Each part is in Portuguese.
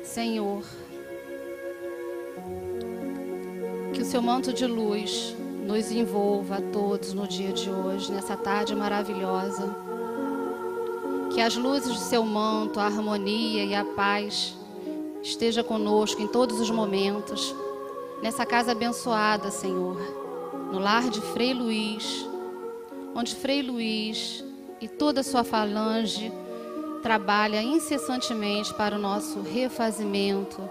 Senhor, que o seu manto de luz nos envolva a todos no dia de hoje, nessa tarde maravilhosa. Que as luzes do seu manto, a harmonia e a paz esteja conosco em todos os momentos, nessa casa abençoada, Senhor, no lar de Frei Luiz, onde Frei Luiz e toda a sua falange trabalha incessantemente para o nosso refazimento,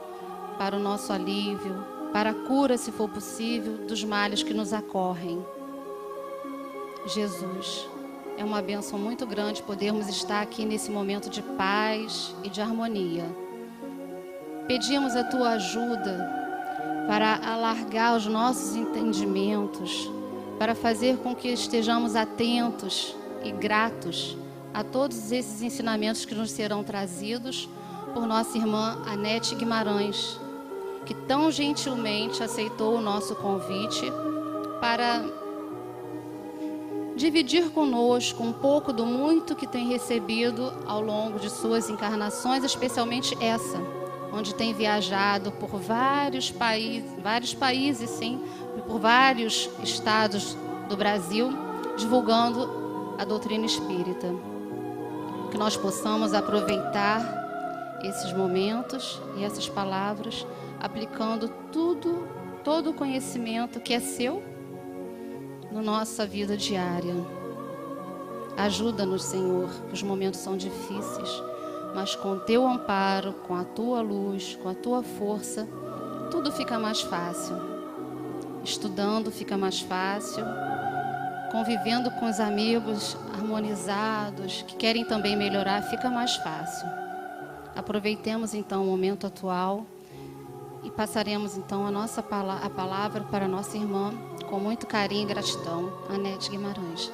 para o nosso alívio, para a cura, se for possível, dos males que nos acorrem. Jesus, é uma bênção muito grande podermos estar aqui nesse momento de paz e de harmonia. Pedimos a tua ajuda para alargar os nossos entendimentos, para fazer com que estejamos atentos e gratos a todos esses ensinamentos que nos serão trazidos por nossa irmã Anete Guimarães, que tão gentilmente aceitou o nosso convite para dividir conosco um pouco do muito que tem recebido ao longo de suas encarnações, especialmente essa, onde tem viajado por vários países, sim, e por vários estados do Brasil, divulgando a doutrina espírita. Que nós possamos aproveitar esses momentos e essas palavras, aplicando todo o conhecimento que é seu na nossa vida diária. Ajuda-nos, Senhor, que os momentos são difíceis, mas com o teu amparo, com a tua luz, com a tua força, tudo fica mais fácil. Estudando fica mais fácil, convivendo com os amigos harmonizados, que querem também melhorar, fica mais fácil. Aproveitemos então o momento atual e passaremos então a palavra para a nossa irmã, com muito carinho e gratidão, Anete Guimarães.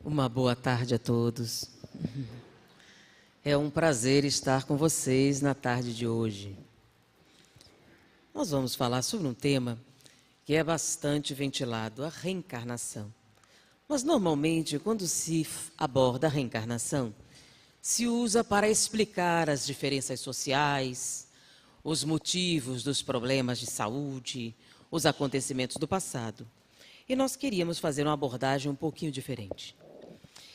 Uma boa tarde a todos. É um prazer estar com vocês na tarde de hoje. Nós vamos falar sobre um tema que é bastante ventilado, a reencarnação. Mas, normalmente, quando se aborda a reencarnação, se usa para explicar as diferenças sociais, os motivos dos problemas de saúde, os acontecimentos do passado. E nós queríamos fazer uma abordagem um pouquinho diferente.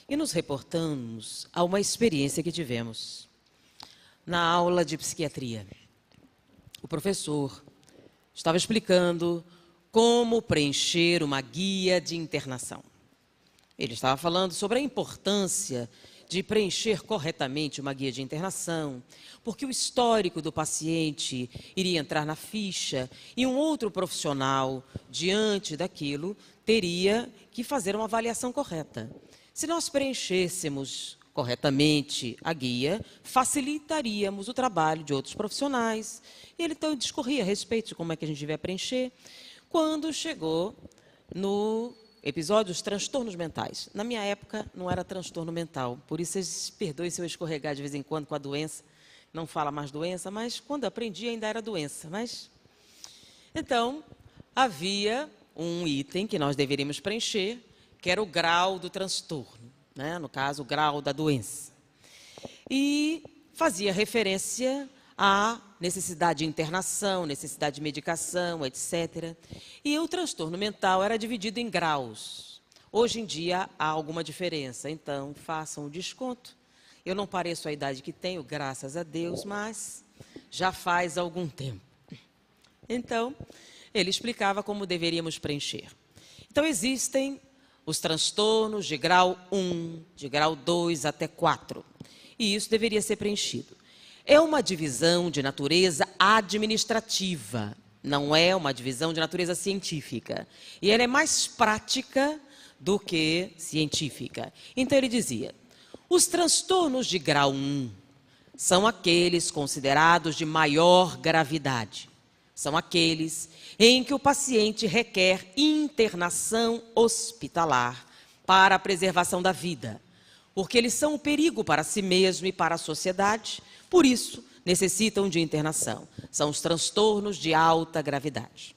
E nos reportamos a uma experiência que tivemos na aula de psiquiatria. O professor estava explicando como preencher uma guia de internação. Ele estava falando sobre a importância de preencher corretamente uma guia de internação, porque o histórico do paciente iria entrar na ficha e um outro profissional, diante daquilo, teria que fazer uma avaliação correta. Se nós preenchêssemos corretamente a guia, facilitaríamos o trabalho de outros profissionais. E ele então discorria a respeito de como é que a gente devia preencher, quando chegou no episódio dos transtornos mentais. Na minha época, não era transtorno mental, por isso vocês perdoem se eu escorregar de vez em quando com a doença. Não fala mais doença, mas quando aprendi ainda era doença. Então, havia um item que nós deveríamos preencher, que era o grau do transtorno, né? No caso, o grau da doença. E fazia referência à necessidade de internação, necessidade de medicação, etc. E o transtorno mental era dividido em graus. Hoje em dia há alguma diferença, então façam o desconto. Eu não pareço a idade que tenho, graças a Deus, mas já faz algum tempo. Então, ele explicava como deveríamos preencher. Então, existem os transtornos de grau 1, de grau 2 até 4. E isso deveria ser preenchido. É uma divisão de natureza administrativa, não é uma divisão de natureza científica. E ela é mais prática do que científica. Então ele dizia, os transtornos de grau 1 são aqueles considerados de maior gravidade. São aqueles em que o paciente requer internação hospitalar para a preservação da vida, porque eles são um perigo para si mesmo e para a sociedade, por isso necessitam de internação. São os transtornos de alta gravidade.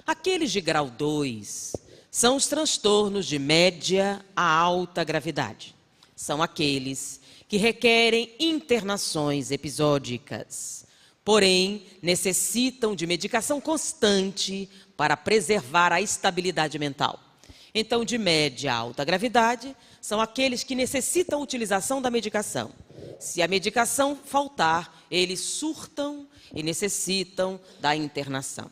Aqueles de grau 2 são os transtornos de média a alta gravidade. São aqueles que requerem internações episódicas, porém necessitam de medicação constante para preservar a estabilidade mental. Então, de média a alta gravidade, são aqueles que necessitam a utilização da medicação. Se a medicação faltar, eles surtam e necessitam da internação.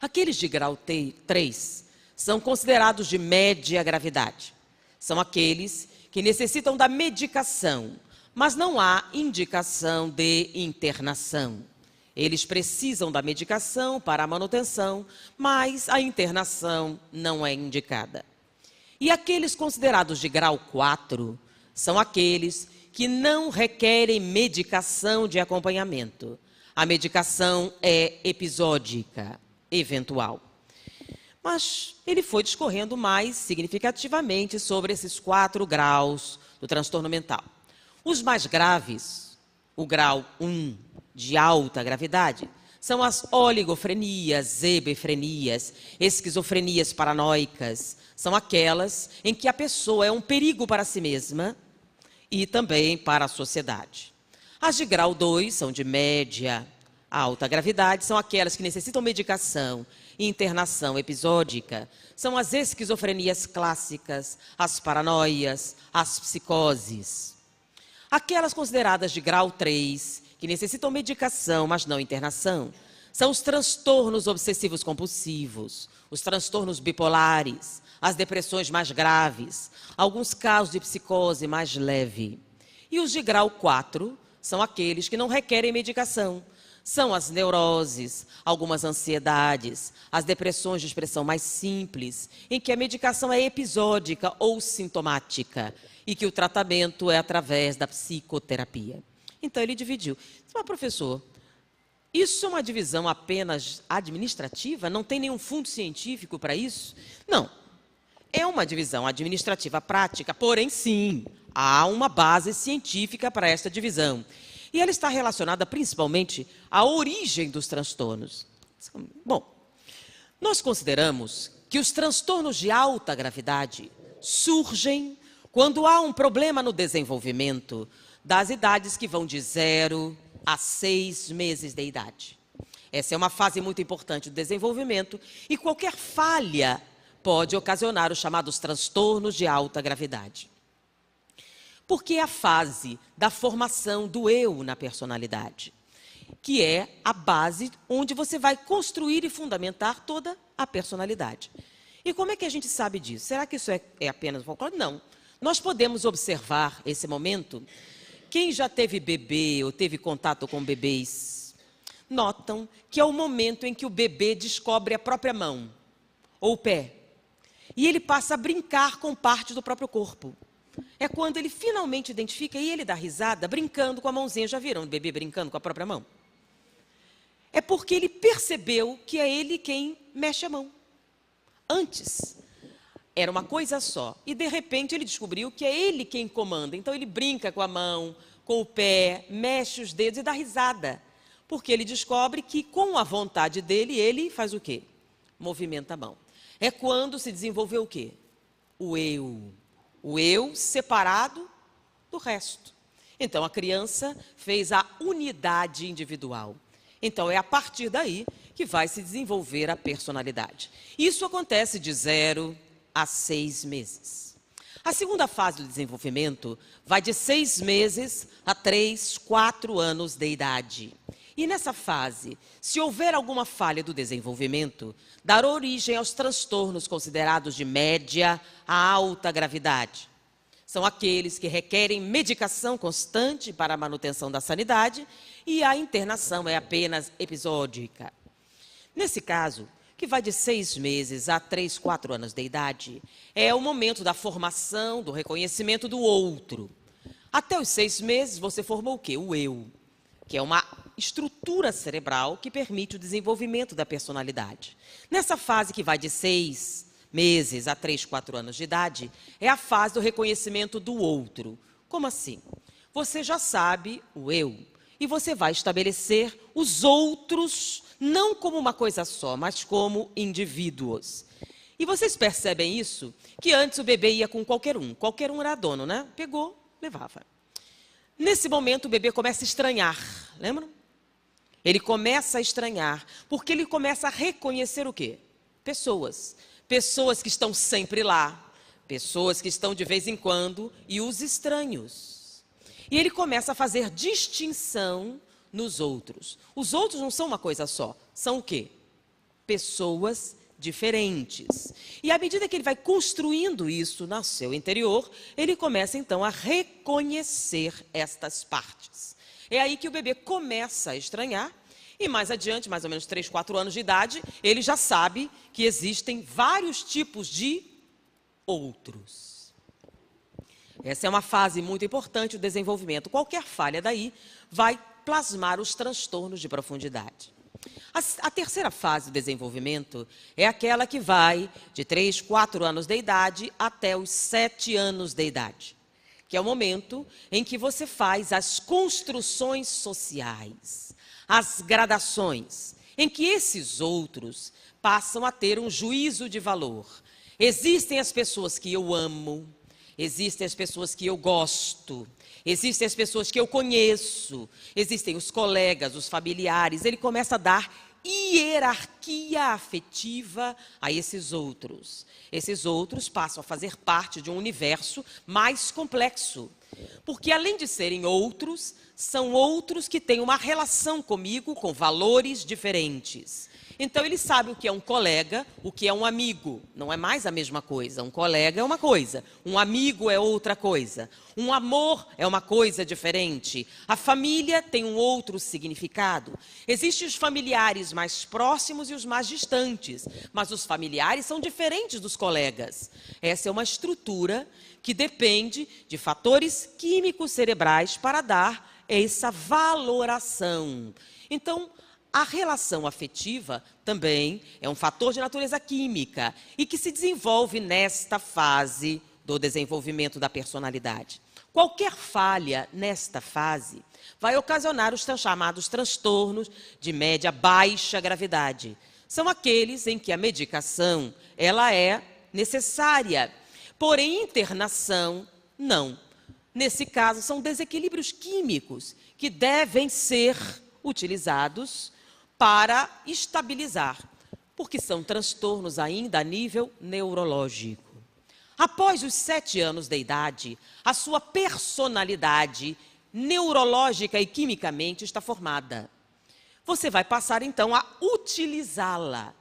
Aqueles de grau 3 são considerados de média gravidade. São aqueles que necessitam da medicação, mas não há indicação de internação. Eles precisam da medicação para a manutenção, mas a internação não é indicada. E aqueles considerados de grau 4 são aqueles que não requerem medicação de acompanhamento. A medicação é episódica, eventual. Mas ele foi discorrendo mais significativamente sobre esses 4 graus do transtorno mental. Os mais graves, o grau 1, de alta gravidade, são as oligofrenias, hebefrenias, esquizofrenias paranoicas. São aquelas em que a pessoa é um perigo para si mesma e também para a sociedade. As de grau 2 são de média a alta gravidade, são aquelas que necessitam medicação e internação episódica. São as esquizofrenias clássicas, as paranoias, as psicoses. Aquelas consideradas de grau 3, que necessitam medicação, mas não internação, são os transtornos obsessivos compulsivos, os transtornos bipolares, as depressões mais graves, alguns casos de psicose mais leve. E os de grau 4 são aqueles que não requerem medicação. São as neuroses, algumas ansiedades, as depressões de expressão mais simples, em que a medicação é episódica ou sintomática e que o tratamento é através da psicoterapia. Então, ele dividiu. Mas, professor, isso é uma divisão apenas administrativa? Não tem nenhum fundo científico para isso? Não. É uma divisão administrativa prática, porém, sim, há uma base científica para esta divisão. E ela está relacionada principalmente à origem dos transtornos. Bom, nós consideramos que os transtornos de alta gravidade surgem quando há um problema no desenvolvimento das idades que vão de 0 a 6 meses de idade. Essa é uma fase muito importante do desenvolvimento e qualquer falha pode ocasionar os chamados transtornos de alta gravidade. Porque é a fase da formação do eu na personalidade, que é a base onde você vai construir e fundamentar toda a personalidade. E como é que a gente sabe disso? Será que isso é apenas folclore? Não. Nós podemos observar esse momento. Quem já teve bebê ou teve contato com bebês, notam que é o momento em que o bebê descobre a própria mão ou o pé. E ele passa a brincar com parte do próprio corpo. É quando ele finalmente identifica e ele dá risada brincando com a mãozinha. Já viram o bebê brincando com a própria mão? É porque ele percebeu que é ele quem mexe a mão. Antes, era uma coisa só. E, de repente, ele descobriu que é ele quem comanda. Então, ele brinca com a mão, com o pé, mexe os dedos e dá risada. Porque ele descobre que, com a vontade dele, ele faz o quê? Movimenta a mão. É quando se desenvolveu o quê? O eu. O eu separado do resto. Então, a criança fez a unidade individual. Então, é a partir daí que vai se desenvolver a personalidade. Isso acontece de 0 a 6 meses. A segunda fase do desenvolvimento vai de 6 meses a 3, 4 anos de idade. E nessa fase, se houver alguma falha do desenvolvimento, dar origem aos transtornos considerados de média a alta gravidade. São aqueles que requerem medicação constante para a manutenção da sanidade e a internação é apenas episódica. Nesse caso, que vai de 6 meses a 3, 4 anos de idade, é o momento da formação, do reconhecimento do outro. Até os 6 meses, você formou o quê? O eu, que é uma estrutura cerebral que permite o desenvolvimento da personalidade. Nessa fase que vai de 6 meses a 3, 4 anos de idade, é a fase do reconhecimento do outro. Como assim? Você já sabe o eu. e você vai estabelecer os outros, não como uma coisa só, mas como indivíduos. E vocês percebem isso? Que antes o bebê ia com qualquer um era dono, né? Pegou, levava. Nesse momento o bebê começa a estranhar, lembram? Ele começa a estranhar, porque ele começa a reconhecer o quê? Pessoas. Pessoas que estão sempre lá, pessoas que estão de vez em quando, e os estranhos. E ele começa a fazer distinção nos outros. Os outros não são uma coisa só, são o quê? Pessoas diferentes. E à medida que ele vai construindo isso no seu interior, ele começa então a reconhecer estas partes. É aí que o bebê começa a estranhar, e mais adiante, mais ou menos 3, 4 anos de idade, ele já sabe que existem vários tipos de outros. Essa é uma fase muito importante do desenvolvimento. Qualquer falha daí vai plasmar os transtornos de profundidade. A terceira fase do desenvolvimento é aquela que vai de 3, 4 anos de idade até os 7 anos de idade, que é o momento em que você faz as construções sociais, as gradações, em que esses outros passam a ter um juízo de valor. Existem as pessoas que eu amo, existem as pessoas que eu gosto, existem as pessoas que eu conheço, existem os colegas, os familiares. Ele começa a dar hierarquia afetiva a esses outros. Esses outros passam a fazer parte de um universo mais complexo. Porque além de serem outros, são outros que têm uma relação comigo com valores diferentes. Então ele sabe o que é um colega, o que é um amigo. Não é mais a mesma coisa. Um colega é uma coisa, um amigo é outra coisa. Um amor é uma coisa diferente. A família tem um outro significado. Existem os familiares mais próximos e os mais distantes, mas os familiares são diferentes dos colegas. Essa é uma estrutura que depende de fatores químicos cerebrais para dar essa valoração. Então, a relação afetiva também é um fator de natureza química e que se desenvolve nesta fase do desenvolvimento da personalidade. Qualquer falha nesta fase vai ocasionar os chamados transtornos de média baixa gravidade. São aqueles em que a medicação ela é necessária, porém internação não. Nesse caso, são desequilíbrios químicos que devem ser utilizados para estabilizar, porque são transtornos ainda a nível neurológico. Após os 7 anos de idade, a sua personalidade neurológica e quimicamente está formada. Você vai passar, então, a utilizá-la.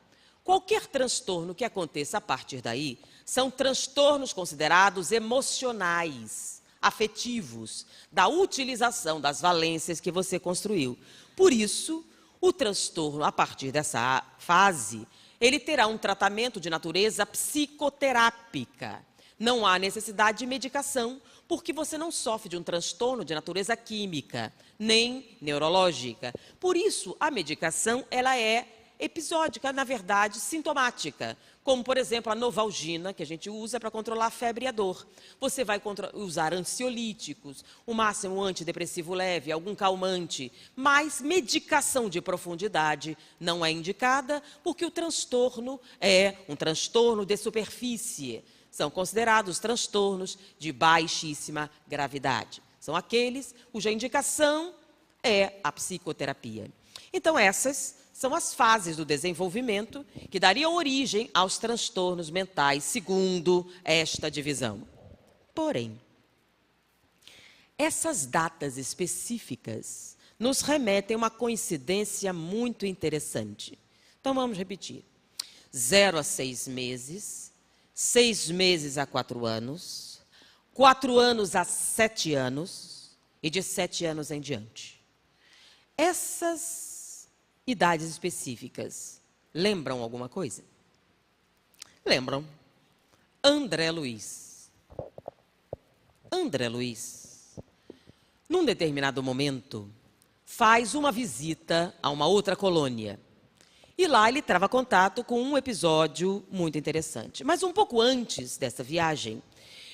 Qualquer transtorno que aconteça a partir daí, são transtornos considerados emocionais, afetivos, da utilização das valências que você construiu. Por isso, o transtorno, a partir dessa fase, ele terá um tratamento de natureza psicoterápica. Não há necessidade de medicação, porque você não sofre de um transtorno de natureza química, nem neurológica. Por isso, a medicação ela é episódica, na verdade, sintomática. Como, por exemplo, a Novalgina, que a gente usa para controlar a febre e a dor. Você vai usar ansiolíticos, o máximo um antidepressivo leve, algum calmante. Mas medicação de profundidade não é indicada, porque o transtorno é um transtorno de superfície. São considerados transtornos de baixíssima gravidade. São aqueles cuja indicação é a psicoterapia. Então, essas são as fases do desenvolvimento que dariam origem aos transtornos mentais, segundo esta divisão. Porém, essas datas específicas nos remetem a uma coincidência muito interessante. Então, vamos repetir. 0 a 6 meses, 6 meses a 4 anos, 4 anos a 7 anos e de 7 anos em diante. Essas idades específicas lembram alguma coisa? Lembram. André Luiz. André Luiz, num determinado momento, faz uma visita a uma outra colônia. E lá ele trava contato com um episódio muito interessante. Mas um pouco antes dessa viagem,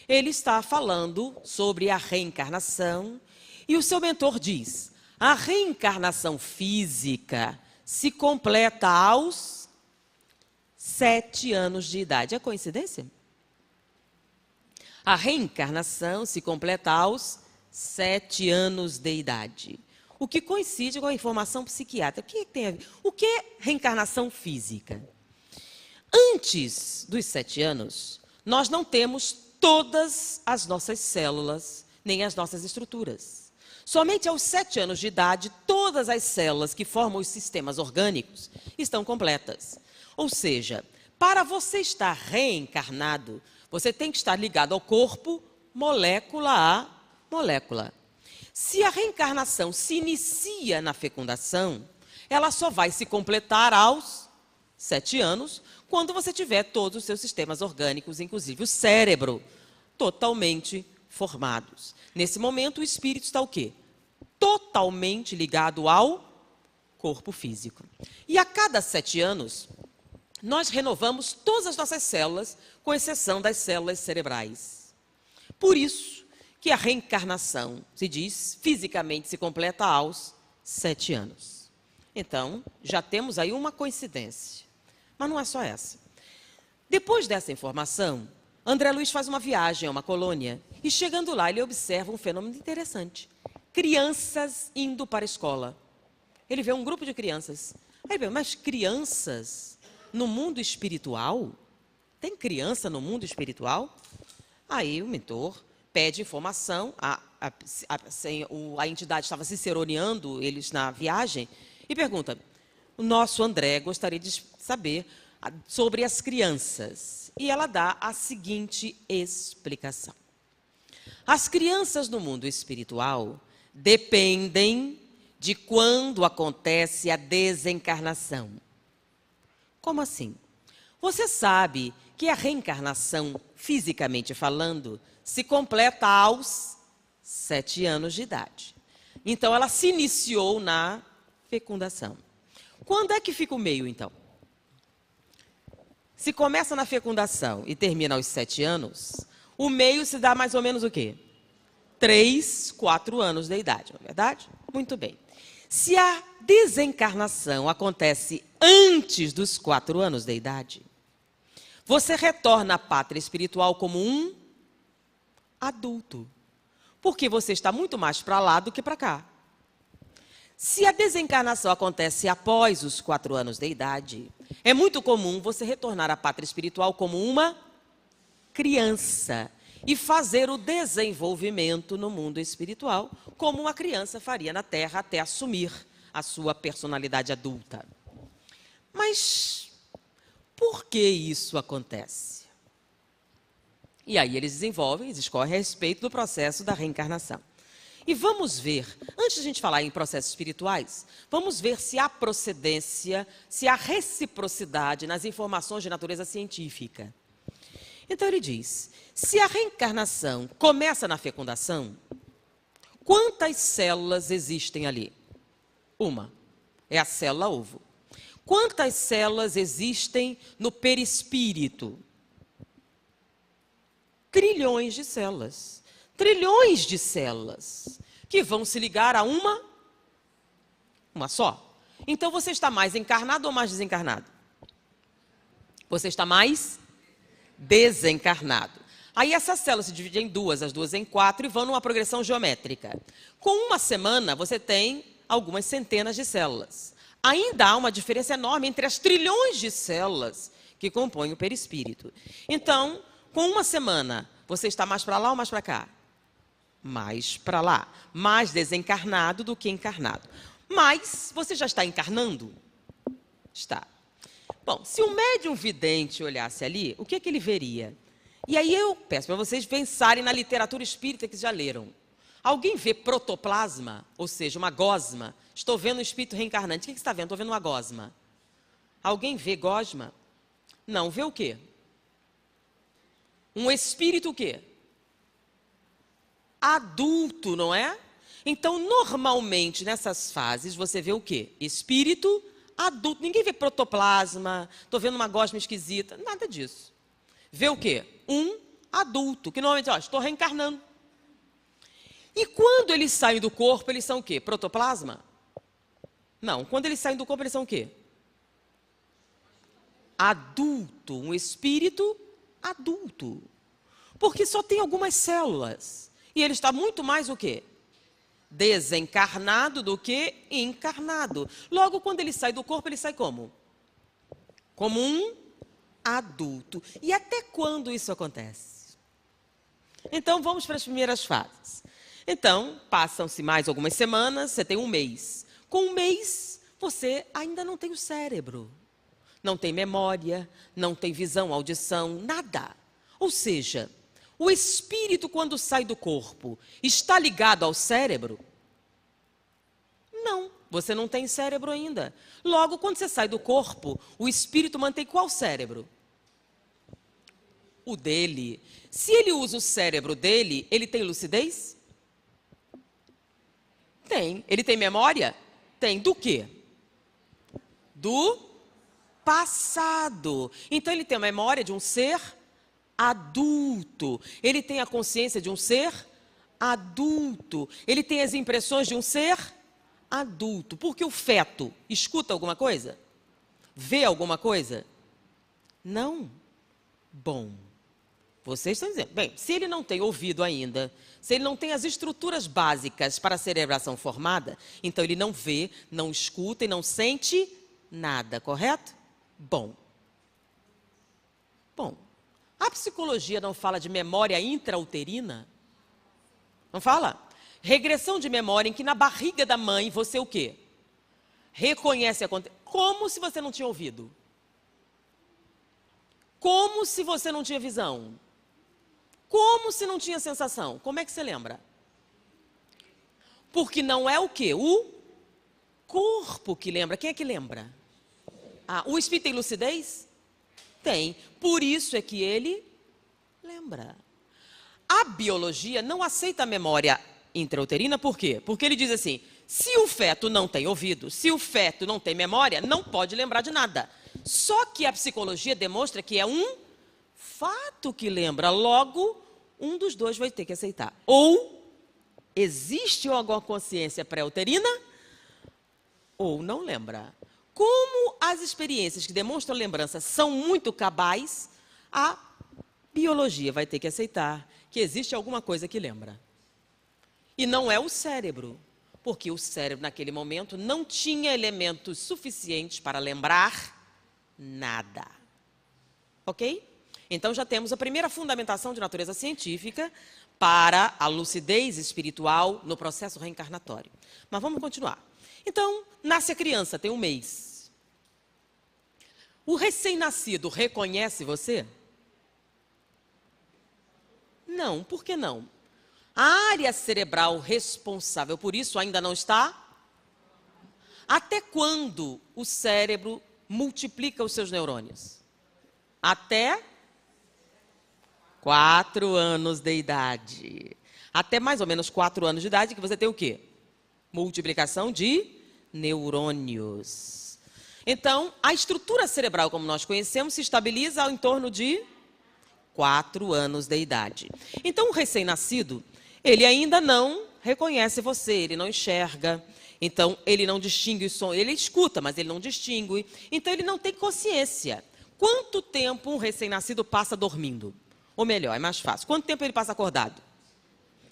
ele está falando sobre a reencarnação e o seu mentor diz: A reencarnação física se completa aos 7 anos de idade. É coincidência? A reencarnação se completa aos 7 anos de idade. O que coincide com a informação psiquiátrica. O que tem a ver? O que é reencarnação física? Antes dos 7 anos, nós não temos todas as nossas células, nem as nossas estruturas. Somente aos 7 anos de idade, todas as células que formam os sistemas orgânicos estão completas. Ou seja, para você estar reencarnado, você tem que estar ligado ao corpo, molécula a molécula. Se a reencarnação se inicia na fecundação, ela só vai se completar aos 7 anos, quando você tiver todos os seus sistemas orgânicos, inclusive o cérebro, totalmente formados. Nesse momento, o espírito está o quê? Totalmente ligado ao corpo físico. E a cada 7 anos, nós renovamos todas as nossas células, com exceção das células cerebrais. Por isso que a reencarnação, se diz, fisicamente se completa aos 7 anos. Então, já temos aí uma coincidência. Mas não é só essa. Depois dessa informação, André Luiz faz uma viagem a uma colônia e, chegando lá, ele observa um fenômeno interessante. Crianças indo para a escola. Ele vê um grupo de crianças. Aí ele vê, mas crianças no mundo espiritual? Tem criança no mundo espiritual? Aí o mentor pede informação, a entidade estava ciceroneando eles na viagem, e pergunta, o nosso André gostaria de saber sobre as crianças. E ela dá a seguinte explicação. As crianças no mundo espiritual dependem de quando acontece a desencarnação. Como assim? Você sabe que a reencarnação, fisicamente falando, se completa aos 7 anos de idade. Então, ela se iniciou na fecundação. Quando é que fica o meio, então? Se começa na fecundação e termina aos 7 anos, o meio se dá mais ou menos o quê? 3, 4 anos de idade, não é verdade? Muito bem. Se a desencarnação acontece antes dos 4 anos de idade, você retorna à pátria espiritual como um adulto, porque você está muito mais para lá do que para cá. Se a desencarnação acontece após os 4 anos de idade, é muito comum você retornar à pátria espiritual como uma criança e fazer o desenvolvimento no mundo espiritual, como uma criança faria na Terra até assumir a sua personalidade adulta. Mas por que isso acontece? E aí eles discorrem a respeito do processo da reencarnação. E vamos ver, antes de a gente falar em processos espirituais, vamos ver se há procedência, se há reciprocidade nas informações de natureza científica. Então ele diz, se a reencarnação começa na fecundação, quantas células existem ali? Uma, é a célula ovo. Quantas células existem no perispírito? Trilhões de células. Trilhões de células que vão se ligar a uma só. Então, você está mais encarnado ou mais desencarnado? Você está mais desencarnado. Aí, essas células se dividem em duas, as duas em 4 e vão numa progressão geométrica. Com uma semana, você tem algumas centenas de células. Ainda há uma diferença enorme entre as trilhões de células que compõem o perispírito. Então, com uma semana, você está mais para lá ou mais para cá? Mais para lá. Mais desencarnado do que encarnado. Mas você já está encarnando? Está. Bom, se um médium vidente olhasse ali, o que é que ele veria? E aí eu peço para vocês pensarem na literatura espírita que já leram. Alguém vê protoplasma, ou seja, uma gosma? Estou vendo um espírito reencarnante. O que você está vendo? Estou vendo uma gosma. Alguém vê gosma? Não, vê o quê? Um espírito o quê? Adulto, não é? Então, normalmente, nessas fases, você vê o quê? Espírito adulto. Ninguém vê protoplasma, estou vendo uma gosma esquisita, nada disso. Vê o quê? Um adulto, que normalmente, estou reencarnando. E quando eles saem do corpo, eles são o quê? Protoplasma? Não, quando eles saem do corpo, eles são o quê? Adulto, um espírito adulto. Porque só tem algumas células. E ele está muito mais o quê? Desencarnado do que encarnado. Logo, quando ele sai do corpo, ele sai como? Como um adulto. E até quando isso acontece? Então, vamos para as primeiras fases. Então, passam-se mais algumas semanas, você tem um mês. Com um mês, você ainda não tem o cérebro. Não tem memória, não tem visão, audição, nada. Ou seja, o espírito, quando sai do corpo, está ligado ao cérebro? Não, você não tem cérebro ainda. Logo, quando você sai do corpo, o espírito mantém qual cérebro? O dele. Se ele usa o cérebro dele, ele tem lucidez? Tem. Ele tem memória? Tem. Do quê? Do passado. Então, ele tem a memória de um ser adulto. Ele tem a consciência de um ser adulto. Ele tem as impressões de um ser adulto. Porque o feto escuta alguma coisa? Vê alguma coisa? Não. Bom, vocês estão dizendo, bem, se ele não tem ouvido ainda, se ele não tem as estruturas básicas para a cerebração formada, então ele não vê, não escuta e não sente nada, correto? Bom, a psicologia não fala de memória intrauterina? Não fala? Regressão de memória em que na barriga da mãe você o quê? Reconhece a conta. Como se você não tinha ouvido? Como se você não tinha visão? Como se não tinha sensação? Como é que você lembra? Porque não é o quê? O corpo que lembra. Quem é que lembra? O espírito tem lucidez? Tem. Por isso é que ele lembra. A biologia não aceita a memória intrauterina, por quê? Porque ele diz assim, se o feto não tem ouvido, se o feto não tem memória, não pode lembrar de nada. Só que a psicologia demonstra que é um fato que lembra. Logo, um dos dois vai ter que aceitar. Ou existe alguma consciência pré-uterina, ou não lembra. Como as experiências que demonstram lembrança são muito cabais, a biologia vai ter que aceitar que existe alguma coisa que lembra. E não é o cérebro, porque o cérebro naquele momento não tinha elementos suficientes para lembrar nada. Ok? Então já temos a primeira fundamentação de natureza científica para a lucidez espiritual no processo reencarnatório. Mas vamos continuar. Então, nasce a criança, tem um mês. O recém-nascido reconhece você? Não, por que não? A área cerebral responsável por isso ainda não está? Até quando o cérebro multiplica os seus neurônios? Até 4 anos de idade. Até mais ou menos 4 anos de idade que você tem o quê? Multiplicação de neurônios. Então, a estrutura cerebral, como nós conhecemos, se estabiliza em torno de 4 anos de idade. Então, o recém-nascido, ele ainda não reconhece você, ele não enxerga, então ele não distingue o som, ele escuta, mas ele não distingue, então ele não tem consciência. Quanto tempo um recém-nascido passa dormindo? Ou melhor, é mais fácil, quanto tempo ele passa acordado?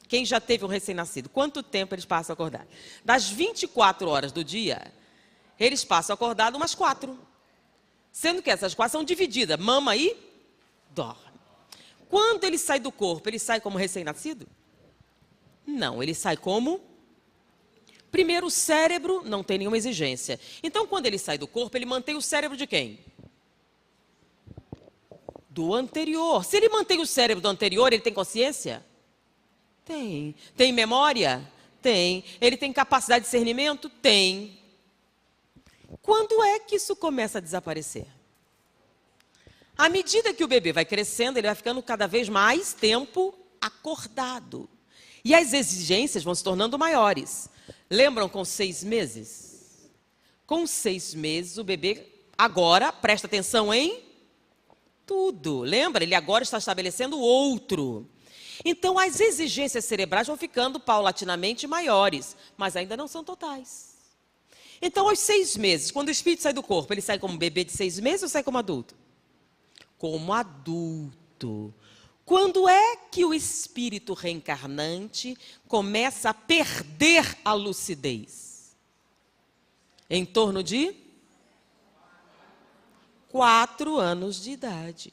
Quem já teve um recém-nascido, quanto tempo eles passam acordados? Das 24 horas do dia, eles passam acordados umas 4. Sendo que essas 4 são divididas, mama e dorme. Quando ele sai do corpo, ele sai como recém-nascido? Não, ele sai como... Primeiro, o cérebro não tem nenhuma exigência. Então, quando ele sai do corpo, ele mantém o cérebro de quem? Do anterior. Se ele mantém o cérebro do anterior, ele tem consciência? Tem. Tem memória? Tem. Ele tem capacidade de discernimento? Tem. Quando é que isso começa a desaparecer? À medida que o bebê vai crescendo, ele vai ficando cada vez mais tempo acordado. E as exigências vão se tornando maiores. Lembram com 6 meses? Com 6 meses, o bebê agora presta atenção em tudo. Lembra? Ele agora está estabelecendo o outro. Então, as exigências cerebrais vão ficando paulatinamente maiores, mas ainda não são totais. Então, aos 6 meses, quando o espírito sai do corpo, ele sai como bebê de 6 meses ou sai como adulto? Como adulto. Quando é que o espírito reencarnante começa a perder a lucidez? Em torno de 4 anos de idade.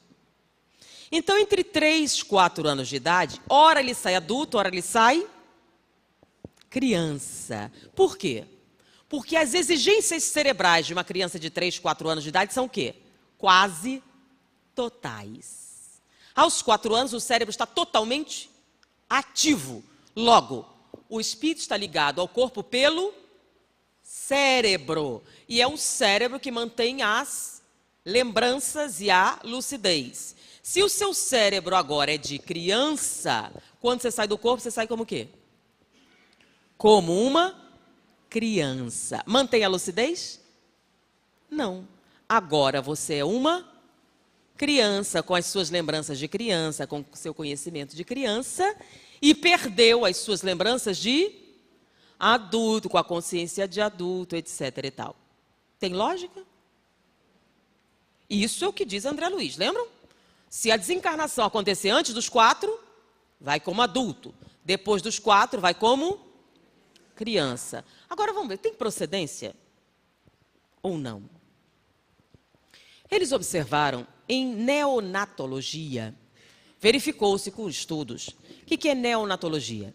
Então, entre 3 e 4 anos de idade, ora ele sai adulto, ora ele sai criança. Por quê? Porque as exigências cerebrais de uma criança de 3, 4 anos de idade são o quê? Quase totais. Aos 4 anos, o cérebro está totalmente ativo. Logo, o espírito está ligado ao corpo pelo cérebro. E é o cérebro que mantém as lembranças e a lucidez. Se o seu cérebro agora é de criança, quando você sai do corpo, você sai como o quê? Como uma criança. Mantém a lucidez? Não. Agora você é uma criança, com as suas lembranças de criança, com o seu conhecimento de criança, e perdeu as suas lembranças de adulto, com a consciência de adulto, etc. e tal. Tem lógica? Isso é o que diz André Luiz, lembram? Se a desencarnação acontecer antes dos 4, vai como adulto. Depois dos 4, vai como criança. Agora vamos ver, tem procedência ou não? Eles observaram em neonatologia, verificou-se com estudos. O que é neonatologia?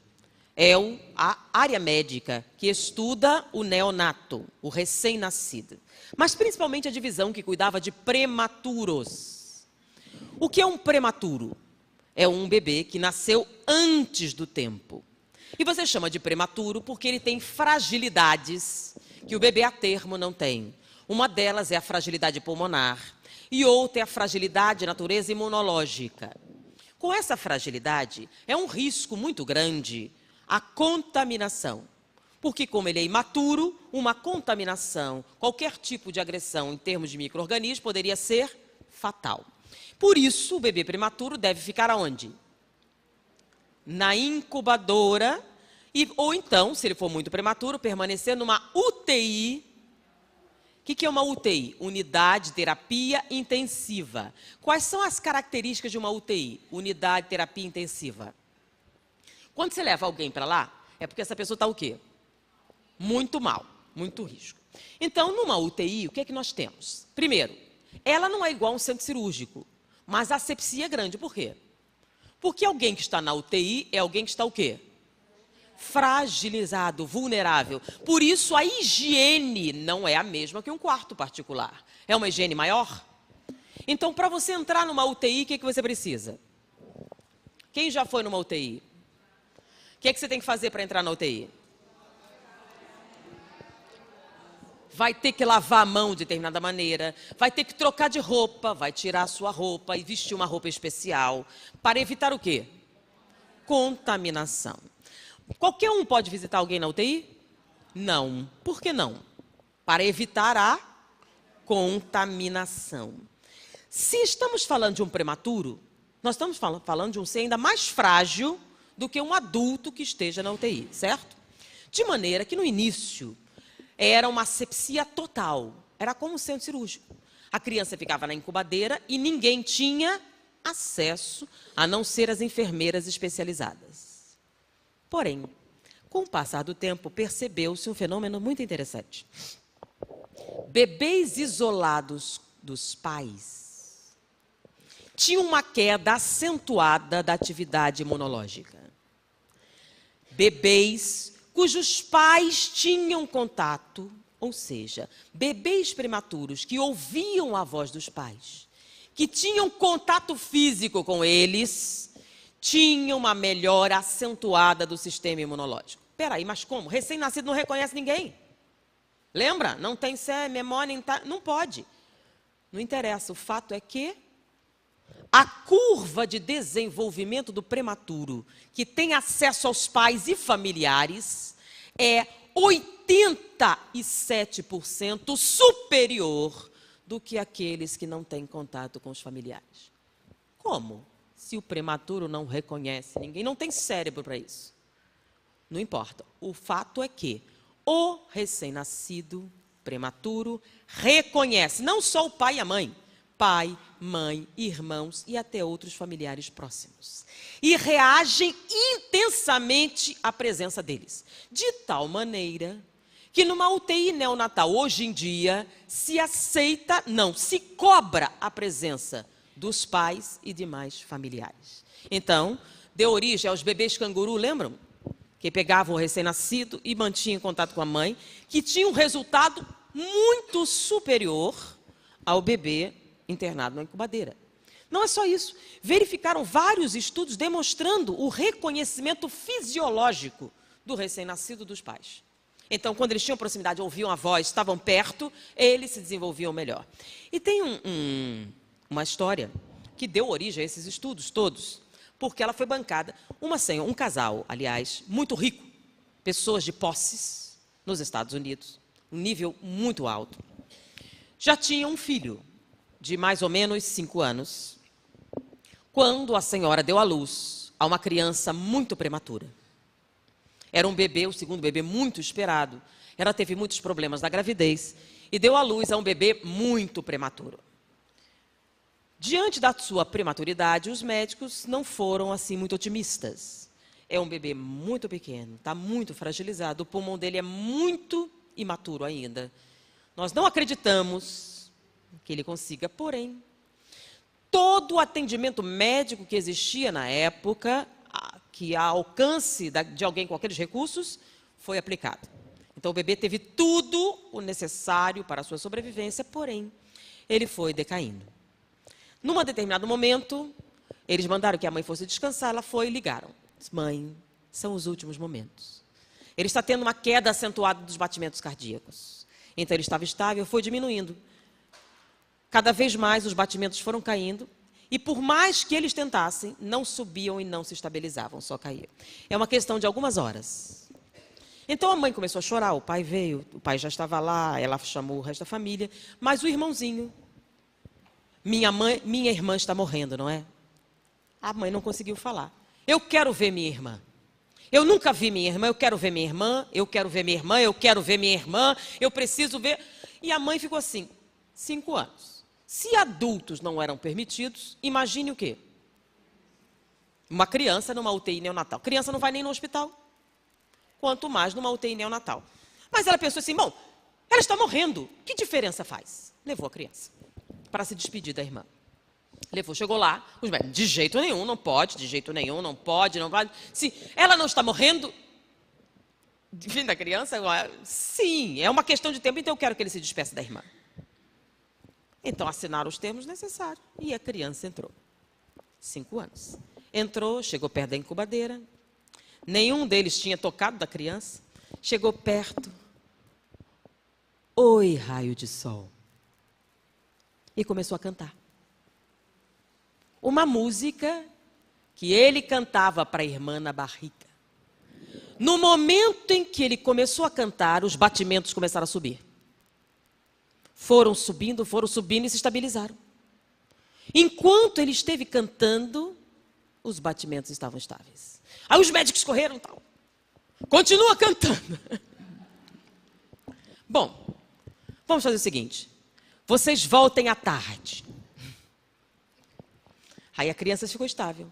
É a área médica que estuda o neonato, o recém-nascido. Mas principalmente a divisão que cuidava de prematuros. O que é um prematuro? É um bebê que nasceu antes do tempo. E você chama de prematuro porque ele tem fragilidades que o bebê a termo não tem. Uma delas é a fragilidade pulmonar e outra é a fragilidade de natureza imunológica. Com essa fragilidade, é um risco muito grande a contaminação. Porque como ele é imaturo, uma contaminação, qualquer tipo de agressão em termos de micro-organismo poderia ser fatal. Por isso, o bebê prematuro deve ficar aonde? Na incubadora, ou então, se ele for muito prematuro, permanecer numa UTI. O que é uma UTI? Unidade de Terapia Intensiva. Quais são as características de uma UTI? Unidade de Terapia Intensiva. Quando você leva alguém para lá, é porque essa pessoa está o quê? Muito mal, muito risco. Então, numa UTI, o que é que nós temos? Primeiro, ela não é igual a um centro cirúrgico, mas a asepsia é grande. Por quê? Porque alguém que está na UTI é alguém que está o quê? Fragilizado, vulnerável. Por isso, a higiene não é a mesma que um quarto particular. É uma higiene maior? Então, para você entrar numa UTI, o que você precisa? Quem já foi numa UTI? O que você tem que fazer para entrar na UTI? Vai ter que lavar a mão de determinada maneira, vai ter que trocar de roupa, vai tirar a sua roupa e vestir uma roupa especial, para evitar o quê? Contaminação. Qualquer um pode visitar alguém na UTI? Não. Por que não? Para evitar a contaminação. Se estamos falando de um prematuro, nós estamos falando de um ser ainda mais frágil do que um adulto que esteja na UTI, certo? De maneira que no início era uma asepsia total, era como um centro cirúrgico. A criança ficava na incubadeira e ninguém tinha acesso, a não ser as enfermeiras especializadas. Porém, com o passar do tempo, percebeu-se um fenômeno muito interessante. Bebês isolados dos pais tinham uma queda acentuada da atividade imunológica. Bebês cujos pais tinham contato, ou seja, bebês prematuros que ouviam a voz dos pais, que tinham contato físico com eles, tinham uma melhora acentuada do sistema imunológico. Peraí, mas como? Recém-nascido não reconhece ninguém. Lembra? Não tem memória, não pode. Não interessa, o fato é que a curva de desenvolvimento do prematuro, que tem acesso aos pais e familiares, é 87% superior do que aqueles que não têm contato com os familiares. Como? se o prematuro não reconhece ninguém, não tem cérebro para isso. Não importa. O fato é que o recém-nascido prematuro reconhece não só o pai e a mãe, pai, mãe, irmãos e até outros familiares próximos. E reagem intensamente à presença deles. De tal maneira que numa UTI neonatal, hoje em dia, se aceita, não, se cobra a presença dos pais e demais familiares. Então, deu origem aos bebês canguru, lembram? Que pegavam o recém-nascido e mantinham contato com a mãe, que tinha um resultado muito superior ao bebê internado na incubadeira. Não é só isso. Verificaram vários estudos demonstrando o reconhecimento fisiológico do recém-nascido dos pais. Então, quando eles tinham proximidade, ouviam a voz, estavam perto, eles se desenvolviam melhor. E tem uma história que deu origem a esses estudos todos, porque ela foi bancada. Um casal, aliás, muito rico, pessoas de posses nos Estados Unidos, um nível muito alto, já tinha um filho de mais ou menos 5 anos, quando a senhora deu à luz a uma criança muito prematura. Era um bebê, o segundo bebê muito esperado. Ela teve muitos problemas na gravidez e deu à luz a um bebê muito prematuro. Diante da sua prematuridade, os médicos não foram assim muito otimistas. É um bebê muito pequeno, está muito fragilizado, o pulmão dele é muito imaturo ainda. Nós não acreditamos que ele consiga, porém, todo o atendimento médico que existia na época, que a alcance de alguém com aqueles recursos, foi aplicado. Então, o bebê teve tudo o necessário para a sua sobrevivência, porém, ele foi decaindo. Num determinado momento, eles mandaram que a mãe fosse descansar, ela foi e ligaram. Disse, mãe, são os últimos momentos. Ele está tendo uma queda acentuada dos batimentos cardíacos. Então, ele estava estável, foi diminuindo. Cada vez mais os batimentos foram caindo, e por mais que eles tentassem, não subiam e não se estabilizavam, só caíam. É uma questão de algumas horas. Então a mãe começou a chorar, o pai veio, o pai já estava lá, ela chamou o resto da família, mas o irmãozinho, minha irmã está morrendo, não é? A mãe não conseguiu falar. Eu quero ver minha irmã. Eu nunca vi minha irmã, eu quero ver minha irmã, eu quero ver minha irmã, eu quero ver minha irmã, eu preciso ver. E a mãe ficou assim, 5 anos. Se adultos não eram permitidos, imagine o quê? Uma criança numa UTI neonatal. Criança não vai nem no hospital, quanto mais numa UTI neonatal. Mas ela pensou assim, bom, ela está morrendo, que diferença faz? Levou a criança para se despedir da irmã. Levou, chegou lá, os médicos, de jeito nenhum, não pode, de jeito nenhum, não pode, não pode. Se ela não está morrendo, fim da criança, sim, é uma questão de tempo, então eu quero que ele se despeça da irmã. Então, assinaram os termos necessários e a criança entrou. 5 anos. Entrou, chegou perto da incubadeira. Nenhum deles tinha tocado da criança. Chegou perto. Oi, raio de sol. E começou a cantar. Uma música que ele cantava para a irmã na barriga. No momento em que ele começou a cantar, os batimentos começaram a subir. Foram subindo e se estabilizaram. Enquanto ele esteve cantando, os batimentos estavam estáveis. Aí os médicos correram e tal. Continua cantando. Bom, vamos fazer o seguinte. Vocês voltem à tarde. Aí a criança ficou estável.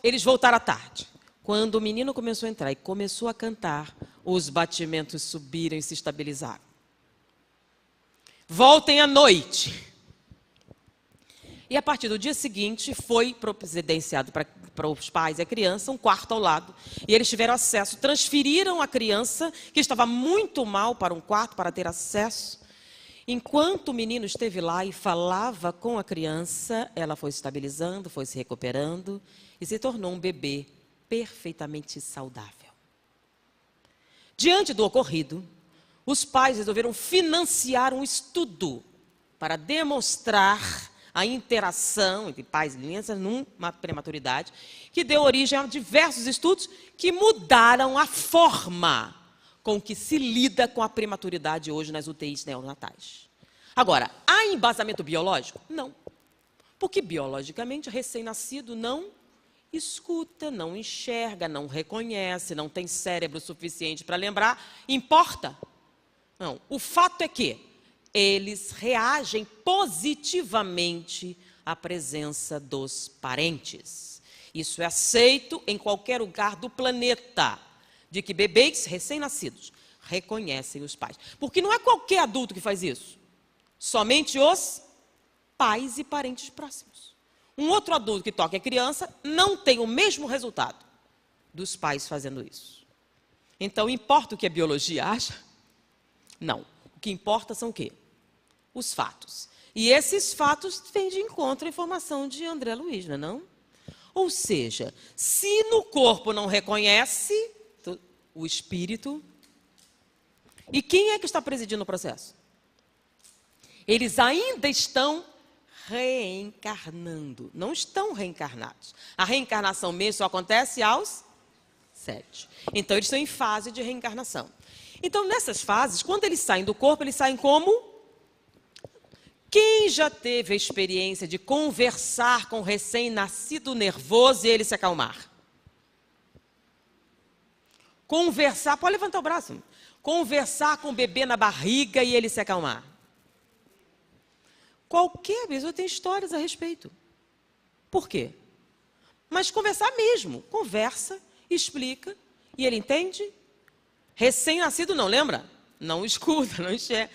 Eles voltaram à tarde. Quando o menino começou a entrar e começou a cantar, os batimentos subiram e se estabilizaram. Voltem à noite. E a partir do dia seguinte, foi providenciado para os pais e a criança um quarto ao lado. E eles tiveram acesso, transferiram a criança, que estava muito mal, para um quarto para ter acesso. Enquanto o menino esteve lá e falava com a criança, ela foi se estabilizando, foi se recuperando e se tornou um bebê perfeitamente saudável. Diante do ocorrido, os pais resolveram financiar um estudo para demonstrar a interação entre pais e crianças numa prematuridade, que deu origem a diversos estudos que mudaram a forma com que se lida com a prematuridade hoje nas UTIs neonatais. Agora, há embasamento biológico? Não. Porque, biologicamente, recém-nascido não escuta, não enxerga, não reconhece, não tem cérebro suficiente para lembrar. Importa? Não. O fato é que eles reagem positivamente à presença dos parentes. Isso é aceito em qualquer lugar do planeta, de que bebês recém-nascidos reconhecem os pais. Porque não é qualquer adulto que faz isso. Somente os pais e parentes próximos. Um outro adulto que toca a criança não tem o mesmo resultado dos pais fazendo isso. Então, importa o que a biologia acha? Não. O que importa são o quê? Os fatos. E esses fatos vêm de encontro à informação de André Luiz, não é não? Ou seja, se no corpo não reconhece o espírito, e quem é que está presidindo o processo? Eles ainda estão reencarnando, não estão reencarnados. A reencarnação mesmo só acontece aos 7. Então, eles estão em fase de reencarnação. Então, nessas fases, quando eles saem do corpo, eles saem como? Quem já teve a experiência de conversar com um recém-nascido nervoso e ele se acalmar? Conversar, pode levantar o braço. Conversar com o bebê na barriga e ele se acalmar. Qualquer pessoa tem histórias a respeito. Por quê? Mas conversar mesmo. Conversa, explica e ele entende. Recém-nascido não, lembra? Não escuta, não enxerga.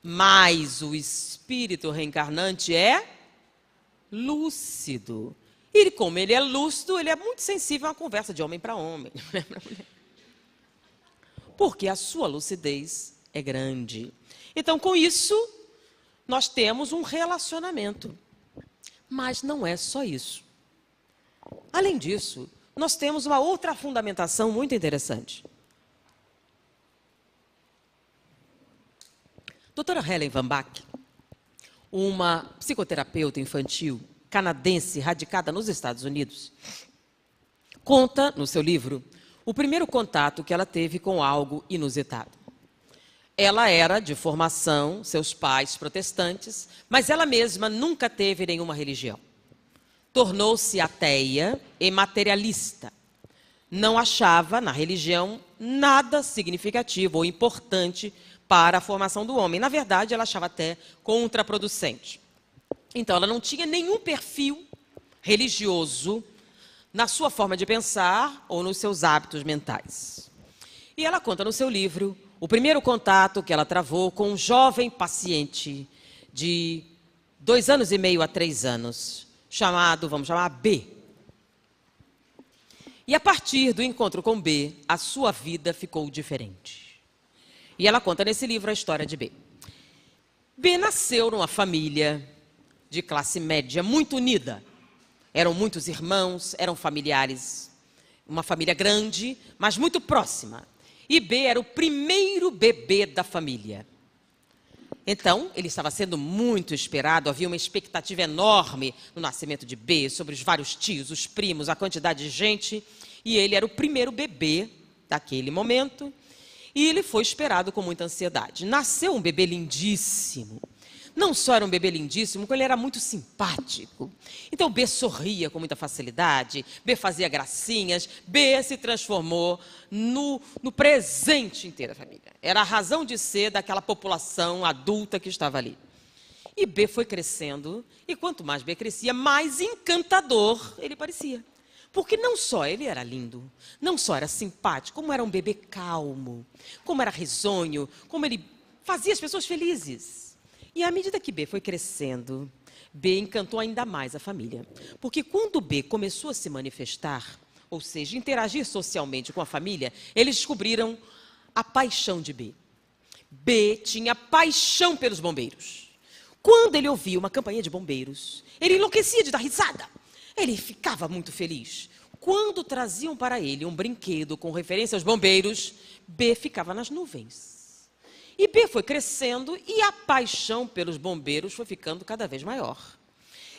Mas o espírito reencarnante é lúcido. E como ele é lúcido, ele é muito sensível a uma conversa de homem para homem. Porque a sua lucidez é grande. Então, com isso, nós temos um relacionamento. Mas não é só isso. Além disso, nós temos uma outra fundamentação muito interessante. Doutora Helen Van Bach, uma psicoterapeuta infantil canadense radicada nos Estados Unidos, conta no seu livro o primeiro contato que ela teve com algo inusitado. Ela era de formação, seus pais protestantes, mas ela mesma nunca teve nenhuma religião. Tornou-se ateia e materialista. Não achava na religião nada significativo ou importante para a formação do homem. Na verdade, ela achava até contraproducente. Então, ela não tinha nenhum perfil religioso na sua forma de pensar ou nos seus hábitos mentais. E ela conta no seu livro o primeiro contato que ela travou com um jovem paciente de 2 anos e meio a 3 anos, chamado, vamos chamar, B. E a partir do encontro com B, a sua vida ficou diferente. E ela conta nesse livro a história de B. B nasceu numa família de classe média muito unida. Eram muitos irmãos, eram familiares, uma família grande, mas muito próxima. E B era o primeiro bebê da família. Então, ele estava sendo muito esperado, havia uma expectativa enorme no nascimento de B, sobre os vários tios, os primos, a quantidade de gente. E ele era o primeiro bebê daquele momento. E ele foi esperado com muita ansiedade. Nasceu um bebê lindíssimo. Não só era um bebê lindíssimo, como ele era muito simpático. Então, B sorria com muita facilidade, B fazia gracinhas, B se transformou no presente inteiro da família. Era a razão de ser daquela população adulta que estava ali. E B foi crescendo, e quanto mais B crescia, mais encantador ele parecia. Porque não só ele era lindo, não só era simpático, como era um bebê calmo, como era risonho, como ele fazia as pessoas felizes. E à medida que B foi crescendo, B encantou ainda mais a família. Porque quando B começou a se manifestar, ou seja, interagir socialmente com a família, eles descobriram a paixão de B. B tinha paixão pelos bombeiros. Quando ele ouvia uma campainha de bombeiros, ele enlouquecia de dar risada. Ele ficava muito feliz. Quando traziam para ele um brinquedo com referência aos bombeiros, B ficava nas nuvens. E B foi crescendo e a paixão pelos bombeiros foi ficando cada vez maior.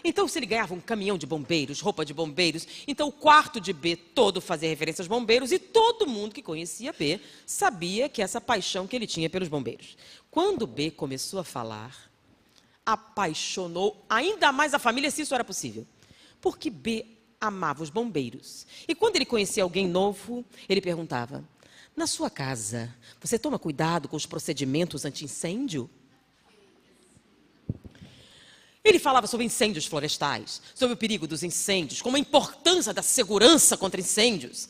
Então, se ele ganhava um caminhão de bombeiros, roupa de bombeiros, então o quarto de B todo fazia referência aos bombeiros e todo mundo que conhecia B sabia que essa paixão que ele tinha pelos bombeiros. Quando B começou a falar, apaixonou ainda mais a família, se isso era possível. Porque B amava os bombeiros. E quando ele conhecia alguém novo, ele perguntava: na sua casa, você toma cuidado com os procedimentos anti-incêndio? Ele falava sobre incêndios florestais, sobre o perigo dos incêndios, como a importância da segurança contra incêndios.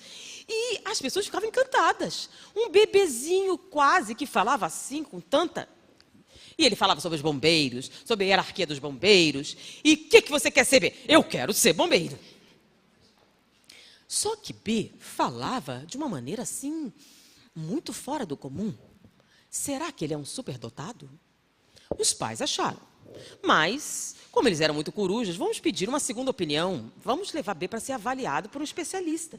E as pessoas ficavam encantadas. Um bebezinho quase que falava assim, com tanta... E ele falava sobre os bombeiros, sobre a hierarquia dos bombeiros. E o que você quer ser, B? Eu quero ser bombeiro. Só que B falava de uma maneira assim, muito fora do comum. Será que ele é um superdotado? Os pais acharam. Mas, como eles eram muito corujas, vamos pedir uma segunda opinião. Vamos levar B para ser avaliado por um especialista.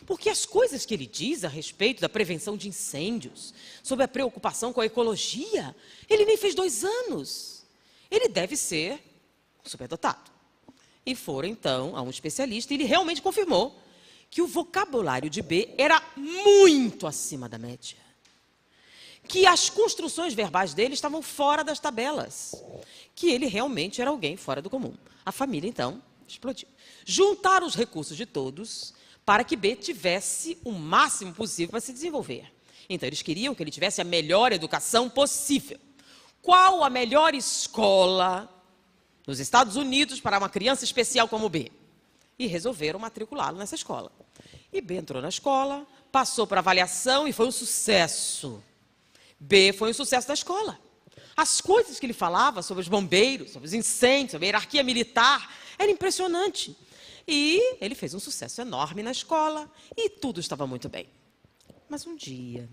Porque as coisas que ele diz a respeito da prevenção de incêndios, sobre a preocupação com a ecologia, ele nem fez 2 anos. Ele deve ser superdotado. E foram, então, a um especialista e ele realmente confirmou que o vocabulário de B era muito acima da média. Que as construções verbais dele estavam fora das tabelas. Que ele realmente era alguém fora do comum. A família, então, explodiu. Juntaram os recursos de todos para que B tivesse o máximo possível para se desenvolver. Então, eles queriam que ele tivesse a melhor educação possível. Qual a melhor escola nos Estados Unidos para uma criança especial como B? E resolveram matriculá-lo nessa escola. E B entrou na escola, passou para avaliação e foi um sucesso. B foi um sucesso da escola. As coisas que ele falava sobre os bombeiros, sobre os incêndios, sobre a hierarquia militar, era impressionante. E ele fez um sucesso enorme na escola e tudo estava muito bem. Mas um dia,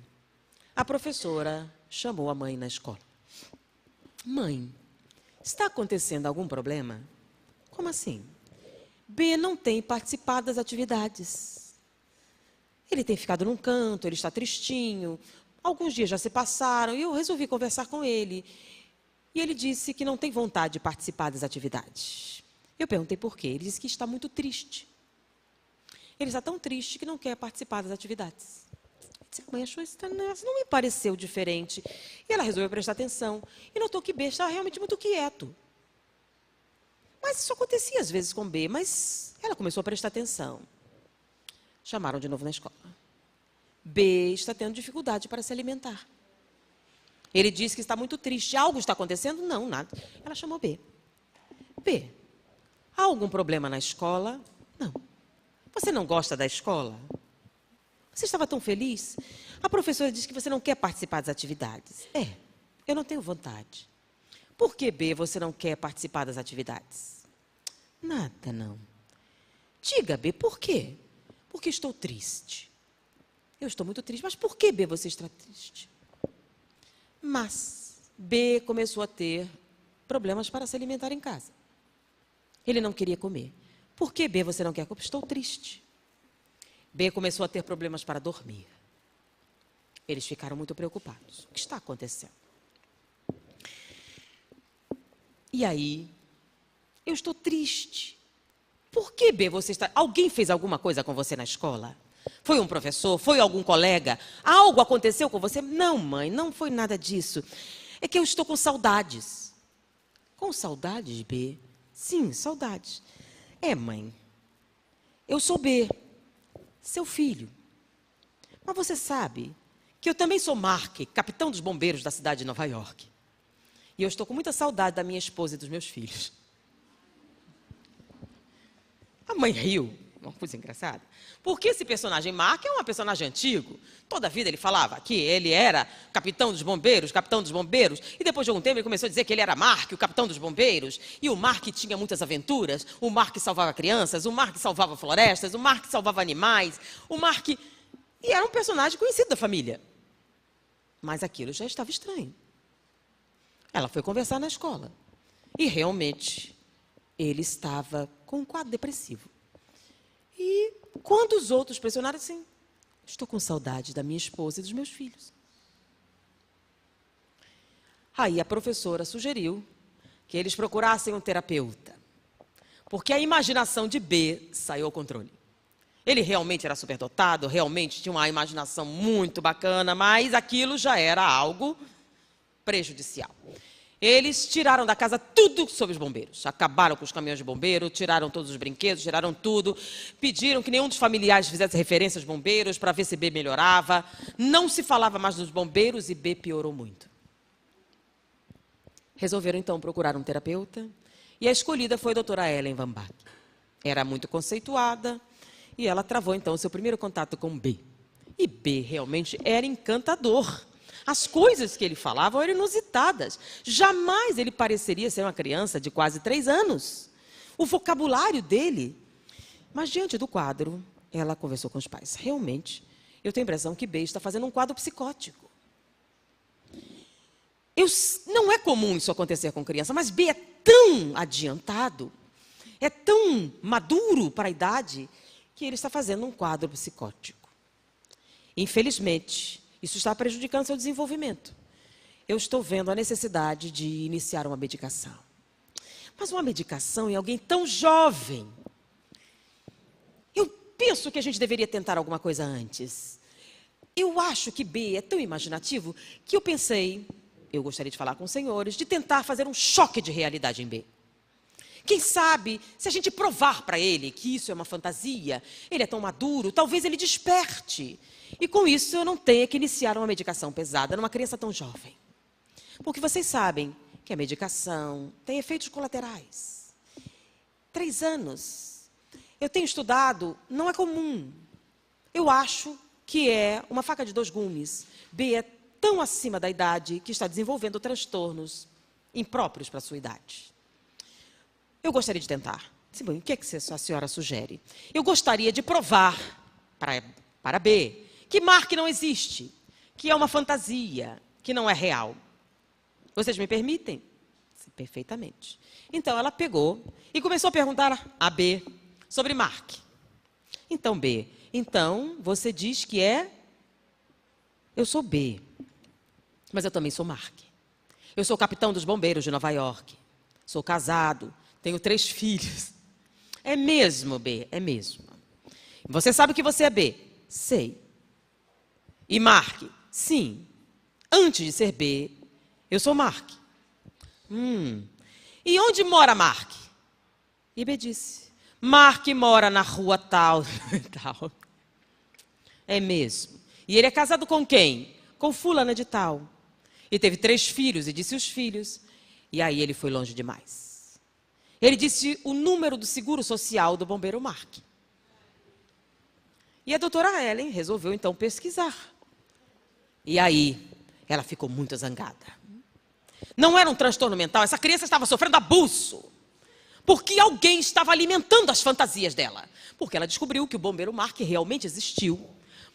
a professora chamou a mãe na escola. Mãe, está acontecendo algum problema? Como assim? B não tem participado das atividades. Ele tem ficado num canto, ele está tristinho. Alguns dias já se passaram e eu resolvi conversar com ele. E ele disse que não tem vontade de participar das atividades. Eu perguntei por quê. Ele disse que está muito triste. Ele está tão triste que não quer participar das atividades. Eu disse, mãe, achou isso não me pareceu diferente. E ela resolveu prestar atenção. E notou que B estava realmente muito quieto. Mas isso acontecia às vezes com B, mas ela começou a prestar atenção. Chamaram de novo na escola. B está tendo dificuldade para se alimentar. Ele disse que está muito triste. Algo está acontecendo? Não, nada. Ela chamou B. B, há algum problema na escola? Não. Você não gosta da escola? Você estava tão feliz? A professora disse que você não quer participar das atividades. Eu não tenho vontade. Por que, B, você não quer participar das atividades? Nada, não. Diga, B, por quê? Porque estou triste. Eu estou muito triste. Mas por que, B, você está triste? Mas B começou a ter problemas para se alimentar em casa. Ele não queria comer. Por que, B, você não quer comer? Estou triste. B começou a ter problemas para dormir. Eles ficaram muito preocupados. O que está acontecendo? E aí, eu estou triste. Por que, B, você está... Alguém fez alguma coisa com você na escola? Foi um professor? Foi algum colega? Algo aconteceu com você? Não, mãe, não foi nada disso. É que eu estou com saudades. Com saudades, B? Sim, saudades. Mãe, eu sou B, seu filho. Mas você sabe que eu também sou Mark, capitão dos bombeiros da cidade de Nova York. E eu estou com muita saudade da minha esposa e dos meus filhos. A mãe riu, uma coisa engraçada. Porque esse personagem Mark é um personagem antigo. Toda a vida ele falava que ele era capitão dos bombeiros. E depois de algum tempo ele começou a dizer que ele era Mark, o capitão dos bombeiros. E o Mark tinha muitas aventuras. O Mark salvava crianças, o Mark salvava florestas, o Mark salvava animais. O Mark... E era um personagem conhecido da família. Mas aquilo já estava estranho. Ela foi conversar na escola. E realmente ele estava com um quadro depressivo. E quando os outros pressionaram assim, estou com saudade da minha esposa e dos meus filhos. Aí a professora sugeriu que eles procurassem um terapeuta. Porque a imaginação de B saiu ao controle. Ele realmente era superdotado, realmente tinha uma imaginação muito bacana, mas aquilo já era algo prejudicial. Eles tiraram da casa tudo sobre os bombeiros. Acabaram com os caminhões de bombeiro, tiraram todos os brinquedos, tiraram tudo. Pediram que nenhum dos familiares fizesse referência aos bombeiros para ver se B melhorava. Não se falava mais dos bombeiros e B piorou muito. Resolveram, então, procurar um terapeuta. E a escolhida foi a doutora Ellen Van Bach. Era muito conceituada e ela travou, então, o seu primeiro contato com B. E B realmente era encantador. As coisas que ele falava eram inusitadas. Jamais ele pareceria ser uma criança de quase 3 anos. O vocabulário dele. Mas, diante do quadro, ela conversou com os pais. Realmente, eu tenho a impressão que B está fazendo um quadro psicótico. Não é comum isso acontecer com criança, mas B é tão adiantado, é tão maduro para a idade, que ele está fazendo um quadro psicótico. Infelizmente, isso está prejudicando seu desenvolvimento. Eu estou vendo a necessidade de iniciar uma medicação. Mas uma medicação em alguém tão jovem. Eu penso que a gente deveria tentar alguma coisa antes. Eu acho que B é tão imaginativo que eu pensei, eu gostaria de falar com os senhores, de tentar fazer um choque de realidade em B. Quem sabe, se a gente provar para ele que isso é uma fantasia, ele é tão maduro, talvez ele desperte. E com isso eu não tenha que iniciar uma medicação pesada numa criança tão jovem. Porque vocês sabem que a medicação tem efeitos colaterais. 3 anos. Eu tenho estudado, não é comum. Eu acho que é uma faca de 2 gumes. B é tão acima da idade que está desenvolvendo transtornos impróprios para a sua idade. Eu gostaria de tentar. Bom, o que é que a senhora sugere? Eu gostaria de provar para B que Mark não existe, que é uma fantasia, que não é real. Vocês me permitem? Perfeitamente. Então, ela pegou e começou a perguntar a B sobre Mark. Então, B, você diz que eu sou B, mas eu também sou Mark. Eu sou capitão dos bombeiros de Nova York. Sou casado, tenho 3 filhos. É mesmo, B, é mesmo. Você sabe que você é B? Sei. E Mark? Sim. Antes de ser B, eu sou Mark. E onde mora Mark? E B disse, Mark mora na rua tal. Tal. É mesmo. E ele é casado com quem? Com fulana de tal. E teve 3 filhos, e disse os filhos. E aí ele foi longe demais. Ele disse o número do seguro social do bombeiro Mark. E a doutora Ellen resolveu, então, pesquisar. E aí, ela ficou muito zangada. Não era um transtorno mental, essa criança estava sofrendo abuso. Porque alguém estava alimentando as fantasias dela. Porque ela descobriu que o bombeiro Mark realmente existiu.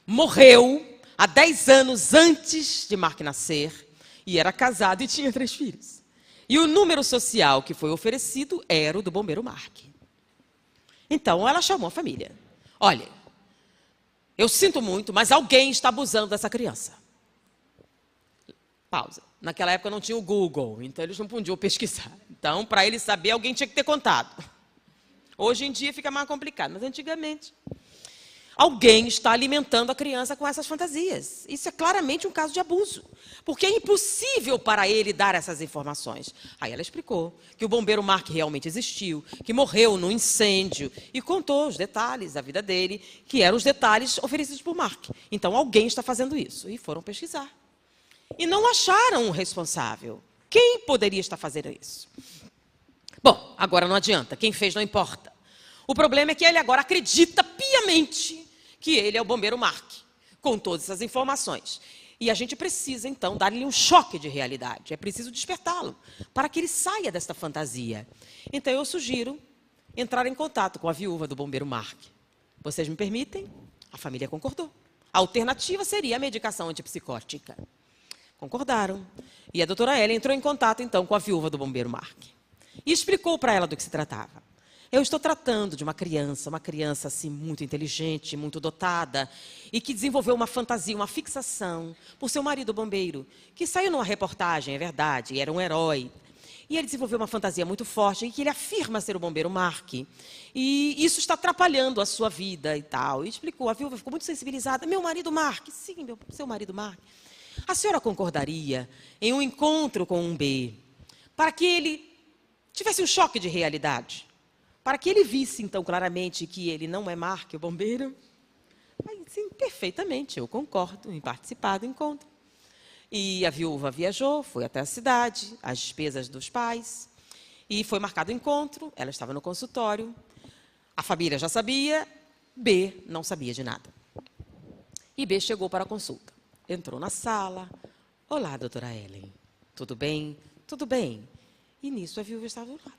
Morreu há 10 anos antes de Mark nascer. E era casado e tinha 3 filhos. E o número social que foi oferecido era o do bombeiro Mark. Então, ela chamou a família. Olha, eu sinto muito, mas alguém está abusando dessa criança. Pausa. Naquela época não tinha o Google, então eles não podiam pesquisar. Então, para eles saber, alguém tinha que ter contado. Hoje em dia fica mais complicado, mas antigamente. Alguém está alimentando a criança com essas fantasias. Isso é claramente um caso de abuso. Porque é impossível para ele dar essas informações. Aí ela explicou que o bombeiro Mark realmente existiu, que morreu num incêndio e contou os detalhes da vida dele, que eram os detalhes oferecidos por Mark. Então alguém está fazendo isso. E foram pesquisar. E não acharam um responsável. Quem poderia estar fazendo isso? Bom, agora não adianta. Quem fez não importa. O problema é que ele agora acredita piamente que ele é o bombeiro Mark, com todas essas informações. E a gente precisa, então, dar-lhe um choque de realidade. É preciso despertá-lo, para que ele saia desta fantasia. Então, eu sugiro entrar em contato com a viúva do bombeiro Mark. Vocês me permitem? A família concordou. A alternativa seria a medicação antipsicótica. Concordaram. E a doutora Ellen entrou em contato, então, com a viúva do bombeiro Mark. E explicou para ela do que se tratava. Eu estou tratando de uma criança assim, muito inteligente, muito dotada, e que desenvolveu uma fantasia, uma fixação por seu marido bombeiro, que saiu numa reportagem, é verdade, era um herói. E ele desenvolveu uma fantasia muito forte, e que ele afirma ser o bombeiro Mark. E isso está atrapalhando a sua vida e tal. E explicou, a viúva ficou muito sensibilizada. Meu marido Mark, sim, seu marido Mark. A senhora concordaria em um encontro com um B, para que ele tivesse um choque de realidade, para que ele visse, então, claramente que ele não é Mark, o bombeiro. Aí, sim, perfeitamente, eu concordo em participar do encontro. E a viúva viajou, foi até a cidade, as despesas dos pais, e foi marcado o encontro, ela estava no consultório, a família já sabia, B não sabia de nada. E B chegou para a consulta, entrou na sala, olá, doutora Ellen, tudo bem? Tudo bem. E nisso a viúva estava do lado.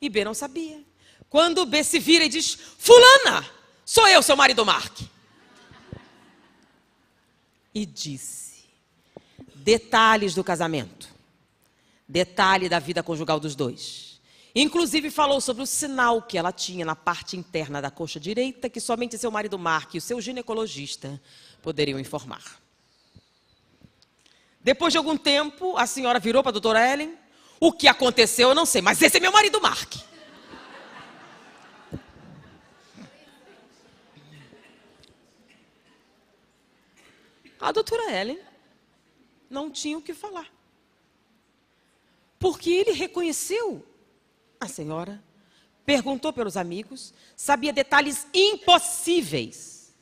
E B não sabia. Quando B se vira e diz, fulana, sou eu, seu marido Mark. E disse detalhes do casamento, detalhe da vida conjugal dos dois. Inclusive falou sobre o sinal que ela tinha na parte interna da coxa direita, que somente seu marido Mark e o seu ginecologista poderiam informar. Depois de algum tempo, a senhora virou para a doutora Ellen. O que aconteceu eu não sei, mas esse é meu marido Mark. A doutora Ellen não tinha o que falar. Porque ele reconheceu a senhora, perguntou pelos amigos, sabia detalhes impossíveis.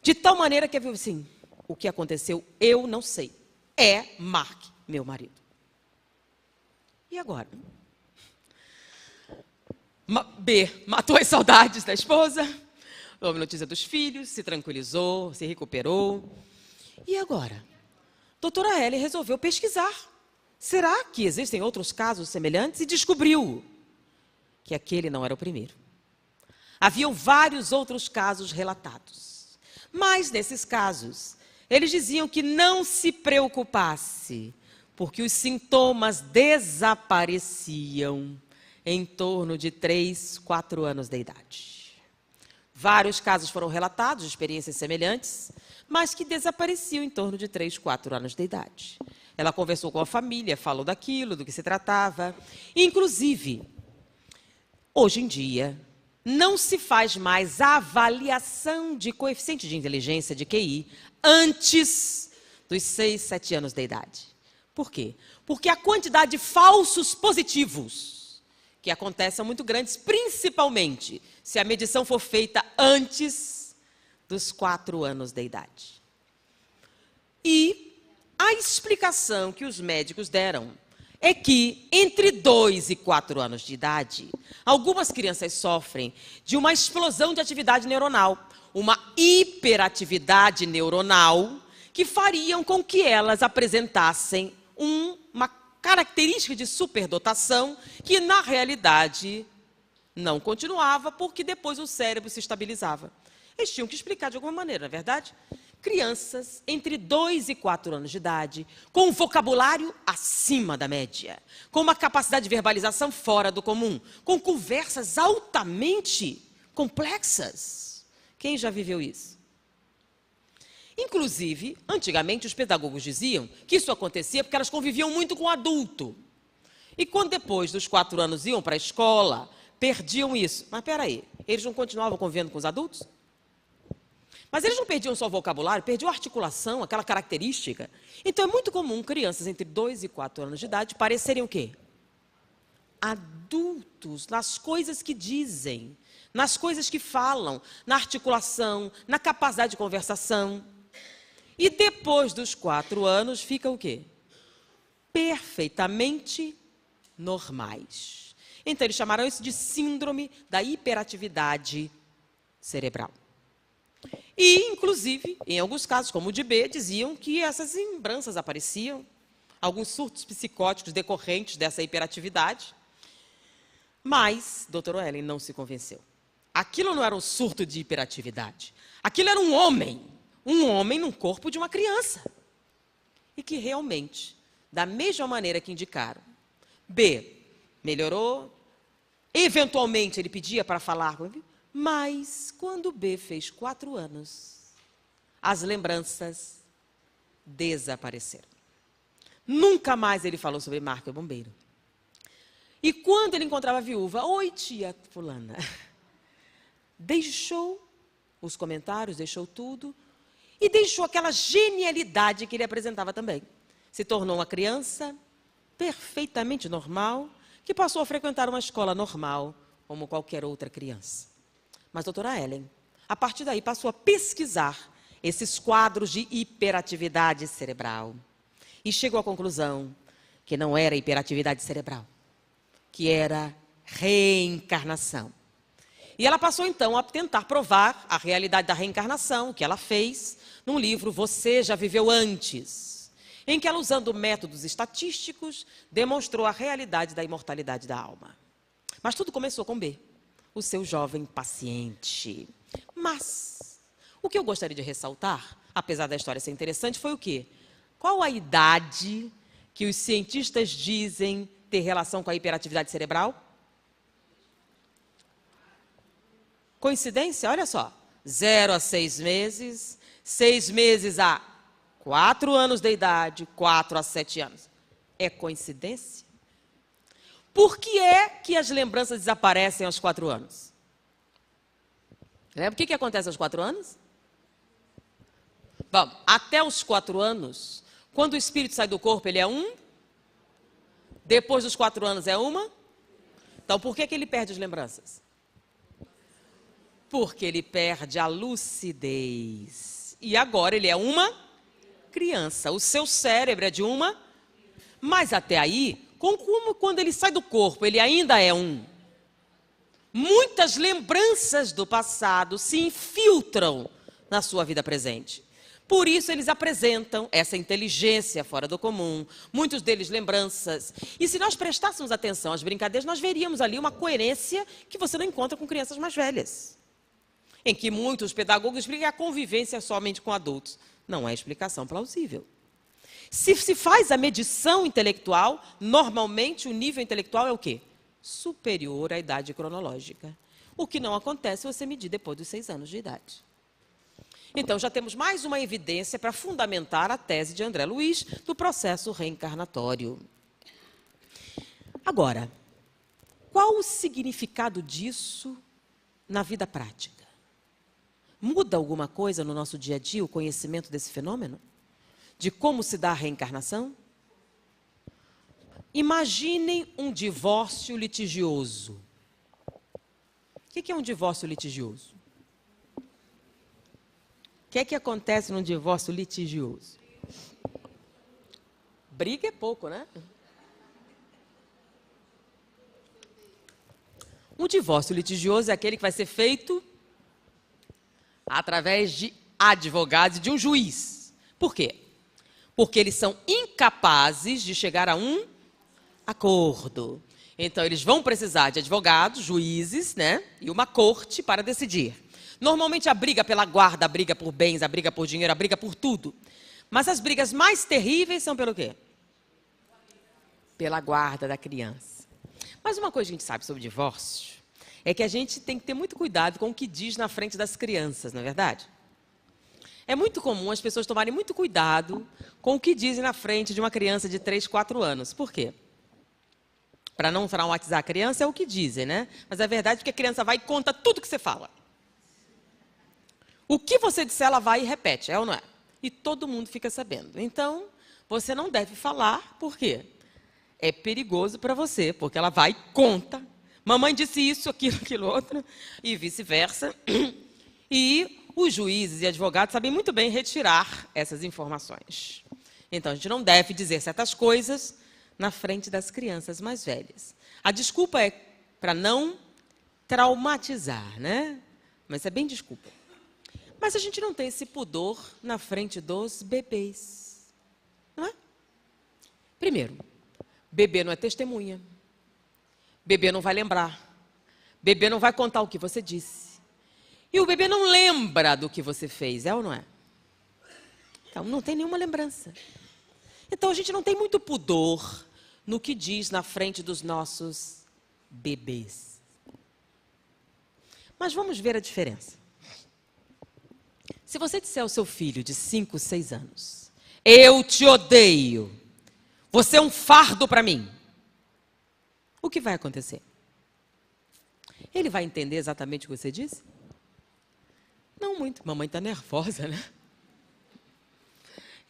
De tal maneira que viu assim, o que aconteceu eu não sei. É Mark, meu marido. E agora? B matou as saudades da esposa, ouve notícia dos filhos, se tranquilizou, se recuperou. E agora? Doutora Ellen resolveu pesquisar. Será que existem outros casos semelhantes? E descobriu que aquele não era o primeiro. Haviam vários outros casos relatados. Mas, nesses casos, eles diziam que não se preocupasse, porque os sintomas desapareciam em torno de 3, 4 anos de idade. Vários casos foram relatados, de experiências semelhantes, mas que desapareciam em torno de 3, 4 anos de idade. Ela conversou com a família, falou daquilo, do que se tratava. Inclusive, hoje em dia, não se faz mais a avaliação de coeficiente de inteligência, de QI, antes dos 6, 7 anos de idade. Por quê? Porque a quantidade de falsos positivos que acontecem são muito grandes, principalmente se a medição for feita antes dos 4 anos de idade. E a explicação que os médicos deram é que entre 2 e 4 anos de idade, algumas crianças sofrem de uma explosão de atividade neuronal, uma hiperatividade neuronal, que fariam com que elas apresentassem uma característica de superdotação que, na realidade, não continuava, porque depois o cérebro se estabilizava. Eles tinham que explicar de alguma maneira, não é verdade? Crianças entre 2 e 4 anos de idade, com um vocabulário acima da média, com uma capacidade de verbalização fora do comum, com conversas altamente complexas. Quem já viveu isso? Inclusive, antigamente, os pedagogos diziam que isso acontecia porque elas conviviam muito com o adulto. E quando depois dos 4 anos iam para a escola, perdiam isso. Mas espera aí, eles não continuavam convivendo com os adultos? Mas eles não perdiam só o vocabulário, perdiam a articulação, aquela característica. Então, é muito comum crianças entre 2 e 4 anos de idade parecerem o quê? Adultos, nas coisas que dizem, nas coisas que falam, na articulação, na capacidade de conversação. E depois dos 4 anos, ficam o quê? Perfeitamente normais. Então, eles chamaram isso de síndrome da hiperatividade cerebral. E, inclusive, em alguns casos, como o de B, diziam que essas lembranças apareciam, alguns surtos psicóticos decorrentes dessa hiperatividade. Mas, doutora Ellen não se convenceu. Aquilo não era um surto de hiperatividade. Aquilo era um homem num corpo de uma criança. E que realmente, da mesma maneira que indicaram, B melhorou, eventualmente ele pedia para falar com ele, mas quando B fez 4 anos, as lembranças desapareceram. Nunca mais ele falou sobre Mark, o bombeiro. E quando ele encontrava a viúva, oi tia fulana, deixou os comentários, deixou tudo, e deixou aquela genialidade que ele apresentava também. Se tornou uma criança perfeita. perfeitamente normal, que passou a frequentar uma escola normal, como qualquer outra criança. Mas, doutora Ellen, a partir daí passou a pesquisar esses quadros de hiperatividade cerebral. E chegou à conclusão que não era hiperatividade cerebral, que era reencarnação. E ela passou, então, a tentar provar a realidade da reencarnação, o que ela fez num livro Você Já Viveu Antes, em que ela, usando métodos estatísticos, demonstrou a realidade da imortalidade da alma. Mas tudo começou com B, o seu jovem paciente. Mas o que eu gostaria de ressaltar, apesar da história ser interessante, foi o quê? Qual a idade que os cientistas dizem ter relação com a hiperatividade cerebral? Coincidência? Olha só. 0 a 6 meses, 6 meses a 4 anos de idade, 4 a 7 anos. É coincidência? Por que é que as lembranças desaparecem aos 4 anos? Lembra o que acontece aos 4 anos? Bom, até os 4 anos, quando o espírito sai do corpo, ele é um. Depois dos 4 anos é uma. Então, por que ele perde as lembranças? Porque ele perde a lucidez. E agora ele é uma criança. O seu cérebro é de uma. Mas até aí, como quando ele sai do corpo, ele ainda é um. Muitas lembranças do passado se infiltram na sua vida presente. Por isso eles apresentam essa inteligência fora do comum, muitos deles lembranças. E se nós prestássemos atenção às brincadeiras, nós veríamos ali uma coerência que você não encontra com crianças mais velhas. Em que muitos pedagogos explicam a convivência somente com adultos. Não é explicação plausível. Se se faz a medição intelectual, normalmente o nível intelectual é o quê? Superior à idade cronológica. O que não acontece se você medir depois dos 6 anos de idade. Então, já temos mais uma evidência para fundamentar a tese de André Luiz do processo reencarnatório. Agora, qual o significado disso na vida prática? Muda alguma coisa no nosso dia a dia o conhecimento desse fenômeno? De como se dá a reencarnação? Imaginem um divórcio litigioso. O que é um divórcio litigioso? O que acontece num divórcio litigioso? Briga é pouco, né? Um divórcio litigioso é aquele que vai ser feito através de advogados e de um juiz. Por quê? Porque eles são incapazes de chegar a um acordo. Então, eles vão precisar de advogados, juízes, né? E uma corte para decidir. Normalmente, a briga pela guarda, a briga por bens, a briga por dinheiro, a briga por tudo. Mas as brigas mais terríveis são pelo quê? Pela guarda da criança. Mas uma coisa que a gente sabe sobre divórcio é que a gente tem que ter muito cuidado com o que diz na frente das crianças, não é verdade? É muito comum as pessoas tomarem muito cuidado com o que dizem na frente de uma criança de 3, 4 anos. Por quê? Para não traumatizar a criança é o que dizem, né? Mas é verdade porque a criança vai e conta tudo que você fala. O que você disser, ela vai e repete, é ou não é? E todo mundo fica sabendo. Então, você não deve falar, por quê? É perigoso para você, porque ela vai e conta. Mamãe disse isso, aquilo, aquilo outro, e vice-versa. E os juízes e advogados sabem muito bem retirar essas informações. Então, a gente não deve dizer certas coisas na frente das crianças mais velhas. A desculpa é para não traumatizar, né? Mas é bem desculpa. Mas a gente não tem esse pudor na frente dos bebês, não é? Primeiro, bebê não é testemunha. Bebê não vai lembrar. Bebê não vai contar o que você disse. E o bebê não lembra do que você fez, é ou não é? Então, não tem nenhuma lembrança. Então, a gente não tem muito pudor no que diz na frente dos nossos bebês. Mas vamos ver a diferença. Se você disser ao seu filho de 5, 6 anos, eu te odeio, você é um fardo para mim, o que vai acontecer? Ele vai entender exatamente o que você disse? Não muito. Mamãe está nervosa, né?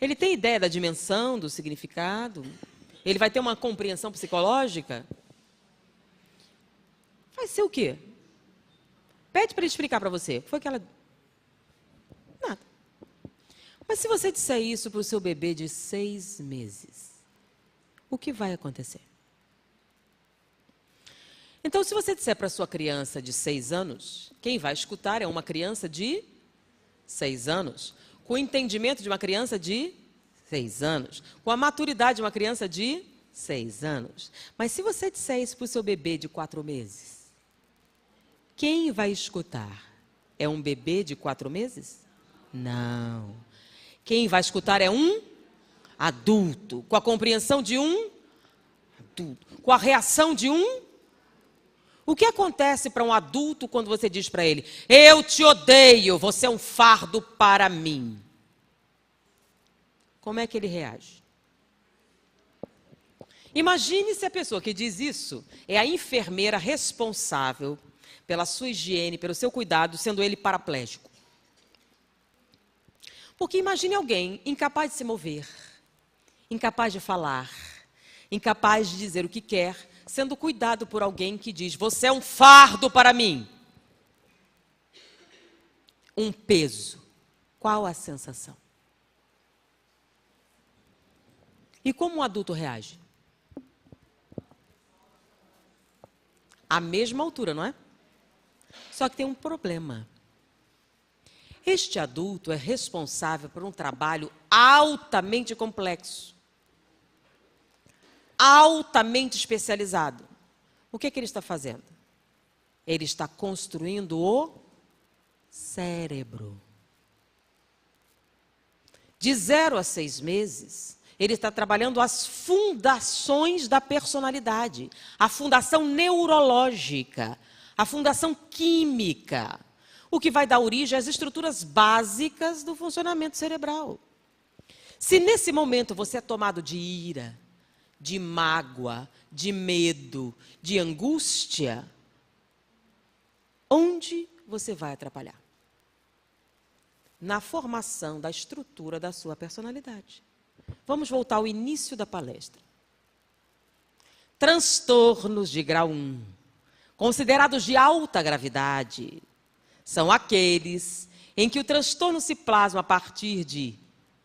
Ele tem ideia da dimensão, do significado. Ele vai ter uma compreensão psicológica? Vai ser o quê? Pede para ele explicar para você. Foi que ela... Nada. Mas se você disser isso para o seu bebê de 6 meses, o que vai acontecer? Então, se você disser para a sua criança de 6 anos, quem vai escutar é uma criança de 6 anos, com o entendimento de uma criança de 6 anos, com a maturidade de uma criança de 6 anos. Mas se você disser isso para o seu bebê de 4 meses, quem vai escutar? É um bebê de 4 meses? Não. Quem vai escutar é um adulto, com a compreensão de um adulto, com a reação de um. O que acontece para um adulto quando você diz para ele: eu te odeio, você é um fardo para mim? Como é que ele reage? Imagine se a pessoa que diz isso é a enfermeira responsável pela sua higiene, pelo seu cuidado, sendo ele paraplégico. Porque imagine alguém incapaz de se mover, incapaz de falar, incapaz de dizer o que quer, sendo cuidado por alguém que diz: você é um fardo para mim. Um peso. Qual a sensação? E como um adulto reage? À mesma altura, não é? Só que tem um problema. Este adulto é responsável por um trabalho altamente complexo, altamente especializado. O que é que ele está fazendo? Ele está construindo o cérebro. De 0 a 6 meses, ele está trabalhando as fundações da personalidade, a fundação neurológica, a fundação química, o que vai dar origem às estruturas básicas do funcionamento cerebral. Se nesse momento você é tomado de ira, de mágoa, de medo, de angústia, onde você vai atrapalhar? Na formação da estrutura da sua personalidade. Vamos voltar ao início da palestra. Transtornos de grau 1, considerados de alta gravidade, são aqueles em que o transtorno se plasma a partir de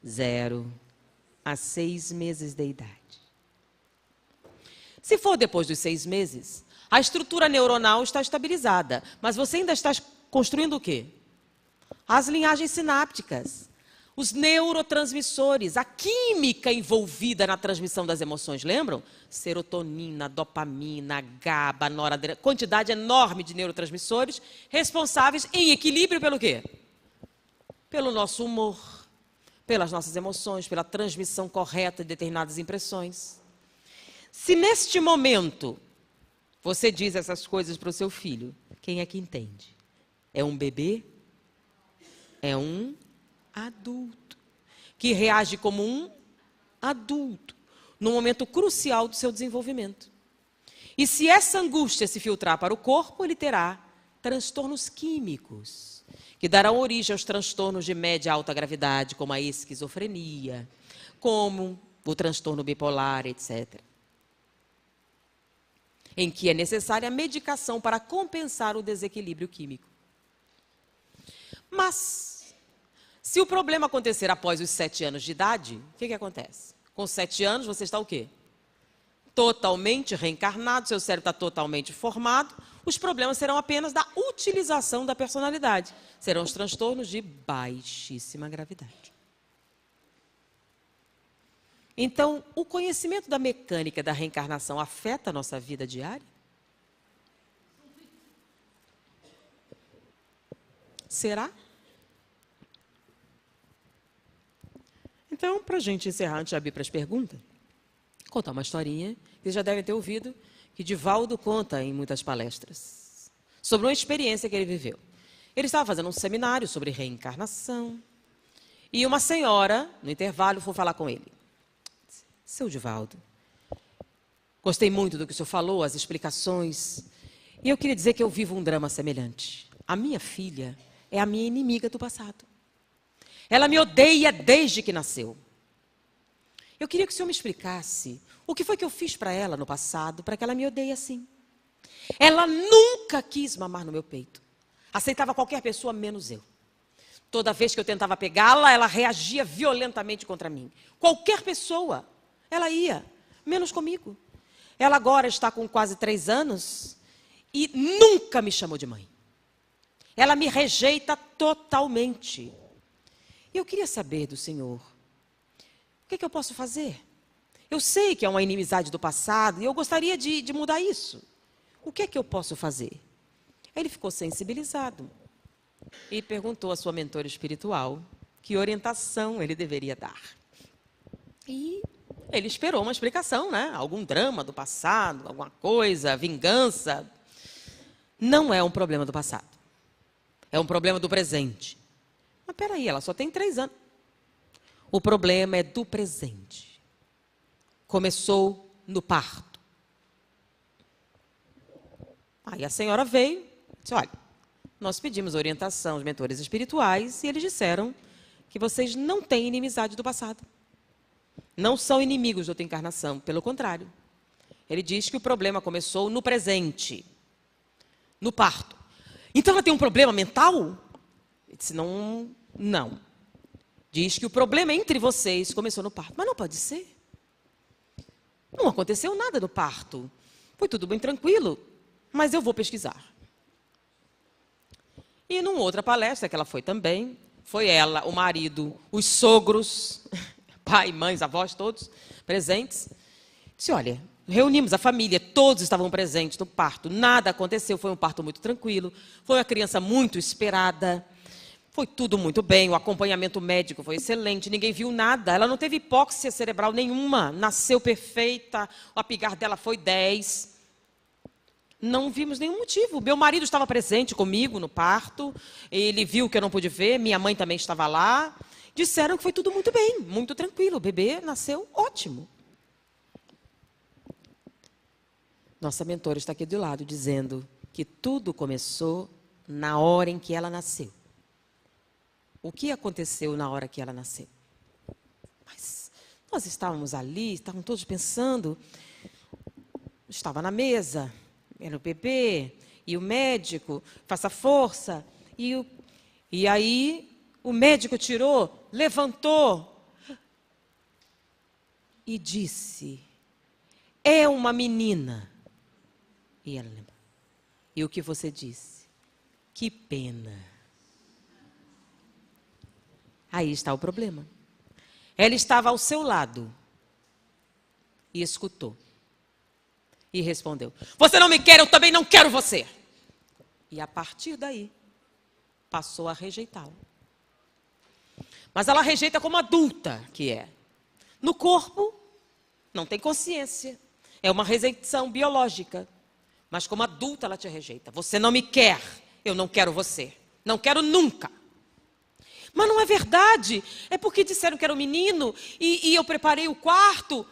0 a 6 meses de idade. Se for depois dos 6 meses, a estrutura neuronal está estabilizada, mas você ainda está construindo o quê? As linhagens sinápticas, os neurotransmissores, a química envolvida na transmissão das emoções, lembram? Serotonina, dopamina, GABA, noradrenalina, quantidade enorme de neurotransmissores responsáveis em equilíbrio pelo quê? Pelo nosso humor, pelas nossas emoções, pela transmissão correta de determinadas impressões. Se neste momento você diz essas coisas para o seu filho, quem é que entende? É um bebê? É um adulto, que reage como um adulto, num momento crucial do seu desenvolvimento. E se essa angústia se filtrar para o corpo, ele terá transtornos químicos, que darão origem aos transtornos de média e alta gravidade, como a esquizofrenia, como o transtorno bipolar, etc. Em que é necessária a medicação para compensar o desequilíbrio químico. Mas, se o problema acontecer após os 7 anos de idade, o que acontece? Com 7 anos, você está o quê? Totalmente reencarnado, seu cérebro está totalmente formado, os problemas serão apenas da utilização da personalidade. Serão os transtornos de baixíssima gravidade. Então, o conhecimento da mecânica da reencarnação afeta a nossa vida diária? Será? Então, para a gente encerrar, antes de abrir para as perguntas, contar uma historinha que vocês já devem ter ouvido, que Divaldo conta em muitas palestras, sobre uma experiência que ele viveu. Ele estava fazendo um seminário sobre reencarnação, e uma senhora, no intervalo, foi falar com ele. Seu Divaldo, gostei muito do que o senhor falou, as explicações, e eu queria dizer que eu vivo um drama semelhante. A minha filha é a minha inimiga do passado. Ela me odeia desde que nasceu. Eu queria que o senhor me explicasse o que foi que eu fiz para ela no passado, para que ela me odeie assim. Ela nunca quis mamar no meu peito. Aceitava qualquer pessoa, menos eu. Toda vez que eu tentava pegá-la, ela reagia violentamente contra mim. Qualquer pessoa, ela ia, menos comigo. Ela agora está com quase 3 anos e nunca me chamou de mãe. Ela me rejeita totalmente. Eu queria saber do senhor, o que eu posso fazer? Eu sei que é uma inimizade do passado e eu gostaria de mudar isso. O que é que eu posso fazer? Ele ficou sensibilizado e perguntou à sua mentora espiritual que orientação ele deveria dar. E ele esperou uma explicação, né? Algum drama do passado, alguma coisa, vingança. Não é um problema do passado. É um problema do presente. Mas peraí, ela só tem 3 anos. O problema é do presente. Começou no parto. Aí a senhora veio e disse, olha, nós pedimos orientação aos mentores espirituais e eles disseram que vocês não têm inimizade do passado. Não são inimigos da outra encarnação, pelo contrário. Ele diz que o problema começou no presente, no parto. Então ela tem um problema mental? Ele disse, não. Diz que o problema entre vocês começou no parto. Mas não pode ser. Não aconteceu nada no parto. Foi tudo bem tranquilo. Mas eu vou pesquisar. E numa outra palestra que ela foi também, foi ela, o marido, os sogros, pai, mães, avós, todos presentes. Disse, olha, reunimos a família, todos estavam presentes no parto. Nada aconteceu, foi um parto muito tranquilo. Foi uma criança muito esperada. Foi tudo muito bem, o acompanhamento médico foi excelente, ninguém viu nada. Ela não teve hipóxia cerebral nenhuma, nasceu perfeita, o apigar dela foi 10. Não vimos nenhum motivo. Meu marido estava presente comigo no parto, ele viu que eu não pude ver, minha mãe também estava lá. Disseram que foi tudo muito bem, muito tranquilo, o bebê nasceu ótimo. Nossa mentora está aqui do lado, dizendo que tudo começou na hora em que ela nasceu. O que aconteceu na hora que ela nasceu? Mas nós estávamos ali, estavam todos pensando, estava na mesa, era o bebê, e o médico, faça força, e aí o médico tirou, levantou e disse, é uma menina. E ela lembra. E o que você disse? Que pena. Aí está o problema. Ela estava ao seu lado e escutou. E respondeu, você não me quer, eu também não quero você. E a partir daí, passou a rejeitá-lo. Mas ela rejeita como adulta que é. No corpo, não tem consciência. É uma rejeição biológica. Mas como adulta, ela te rejeita. Você não me quer, eu não quero você. Não quero nunca. Mas não é verdade. É porque disseram que era um menino e eu preparei o quarto.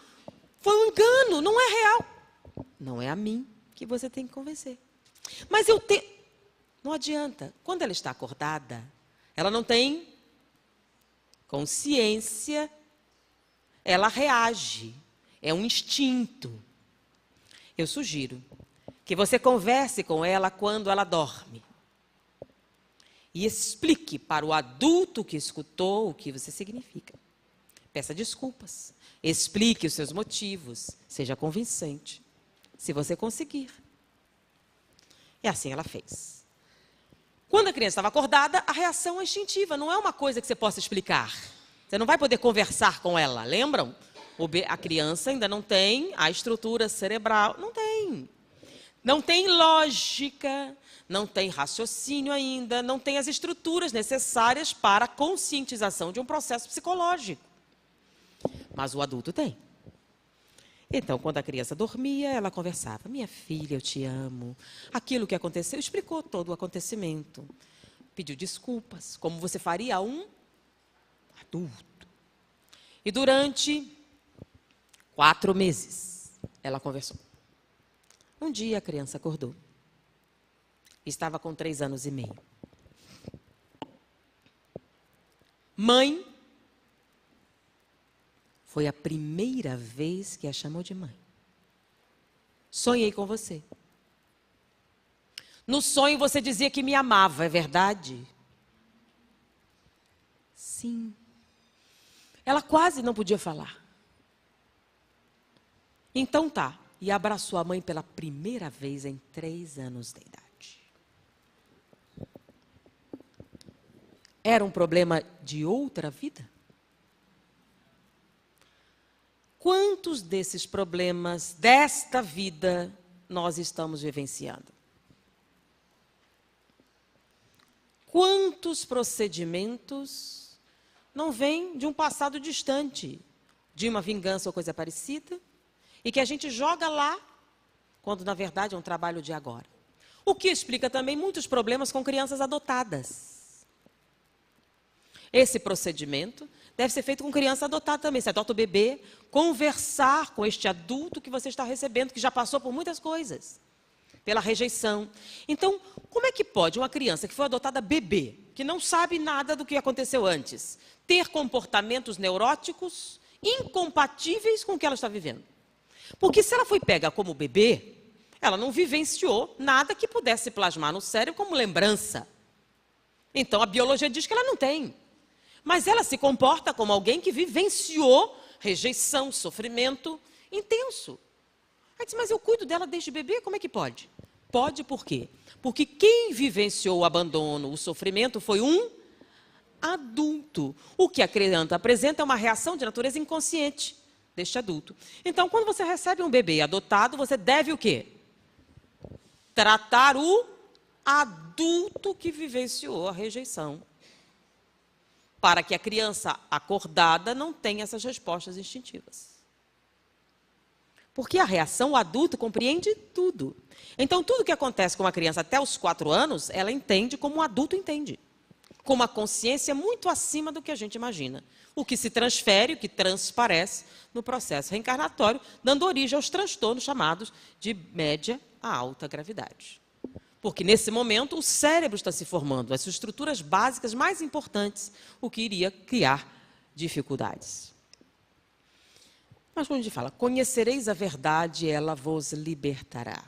Foi um engano, não é real. Não é a mim que você tem que convencer. Mas não adianta. Quando ela está acordada, ela não tem consciência, ela reage. É um instinto. Eu sugiro que você converse com ela quando ela dorme. E explique para o adulto que escutou o que você significa. Peça desculpas. Explique os seus motivos. Seja convincente. Se você conseguir. E assim ela fez. Quando a criança estava acordada, a reação é instintiva. Não é uma coisa que você possa explicar. Você não vai poder conversar com ela. Lembram? A criança ainda não tem a estrutura cerebral. Não tem. Não tem lógica, não tem raciocínio ainda, não tem as estruturas necessárias para a conscientização de um processo psicológico. Mas o adulto tem. Então, quando a criança dormia, ela conversava. Minha filha, eu te amo. Aquilo que aconteceu, explicou todo o acontecimento. Pediu desculpas, como você faria a um adulto. E durante 4 meses, ela conversou. Um dia a criança acordou. Estava com 3 anos e meio. Mãe foi a primeira vez que a chamou de mãe. Sonhei com você. No sonho você dizia que me amava, é verdade? Sim. Ela quase não podia falar. Então tá, e abraçou a mãe pela primeira vez em 3 anos de idade. Era um problema de outra vida? Quantos desses problemas desta vida nós estamos vivenciando? Quantos procedimentos não vêm de um passado distante, de uma vingança ou coisa parecida, e que a gente joga lá, quando na verdade é um trabalho de agora. O que explica também muitos problemas com crianças adotadas. Esse procedimento deve ser feito com criança adotada também. Você adota o bebê, conversar com este adulto que você está recebendo, que já passou por muitas coisas, pela rejeição. Então, como é que pode uma criança que foi adotada bebê, que não sabe nada do que aconteceu antes, ter comportamentos neuróticos incompatíveis com o que ela está vivendo? Porque se ela foi pega como bebê, ela não vivenciou nada que pudesse plasmar no cérebro como lembrança. Então, a biologia diz que ela não tem. Mas ela se comporta como alguém que vivenciou rejeição, sofrimento intenso. Aí diz, mas eu cuido dela desde bebê, como é que pode? Pode por quê? Porque quem vivenciou o abandono, o sofrimento, foi um adulto. O que a criança apresenta é uma reação de natureza inconsciente deste adulto. Então, quando você recebe um bebê adotado, você deve o quê? Tratar o adulto que vivenciou a rejeição, para que a criança acordada não tenha essas respostas instintivas. Porque a reação, o adulto compreende tudo. Então, tudo que acontece com uma criança até os 4 anos, ela entende como um adulto entende. Com uma consciência muito acima do que a gente imagina. O que se transfere, o que transparece no processo reencarnatório, dando origem aos transtornos chamados de média a alta gravidade. Porque, nesse momento, o cérebro está se formando, as estruturas básicas mais importantes, o que iria criar dificuldades. Mas quando a gente fala, conhecereis a verdade, ela vos libertará.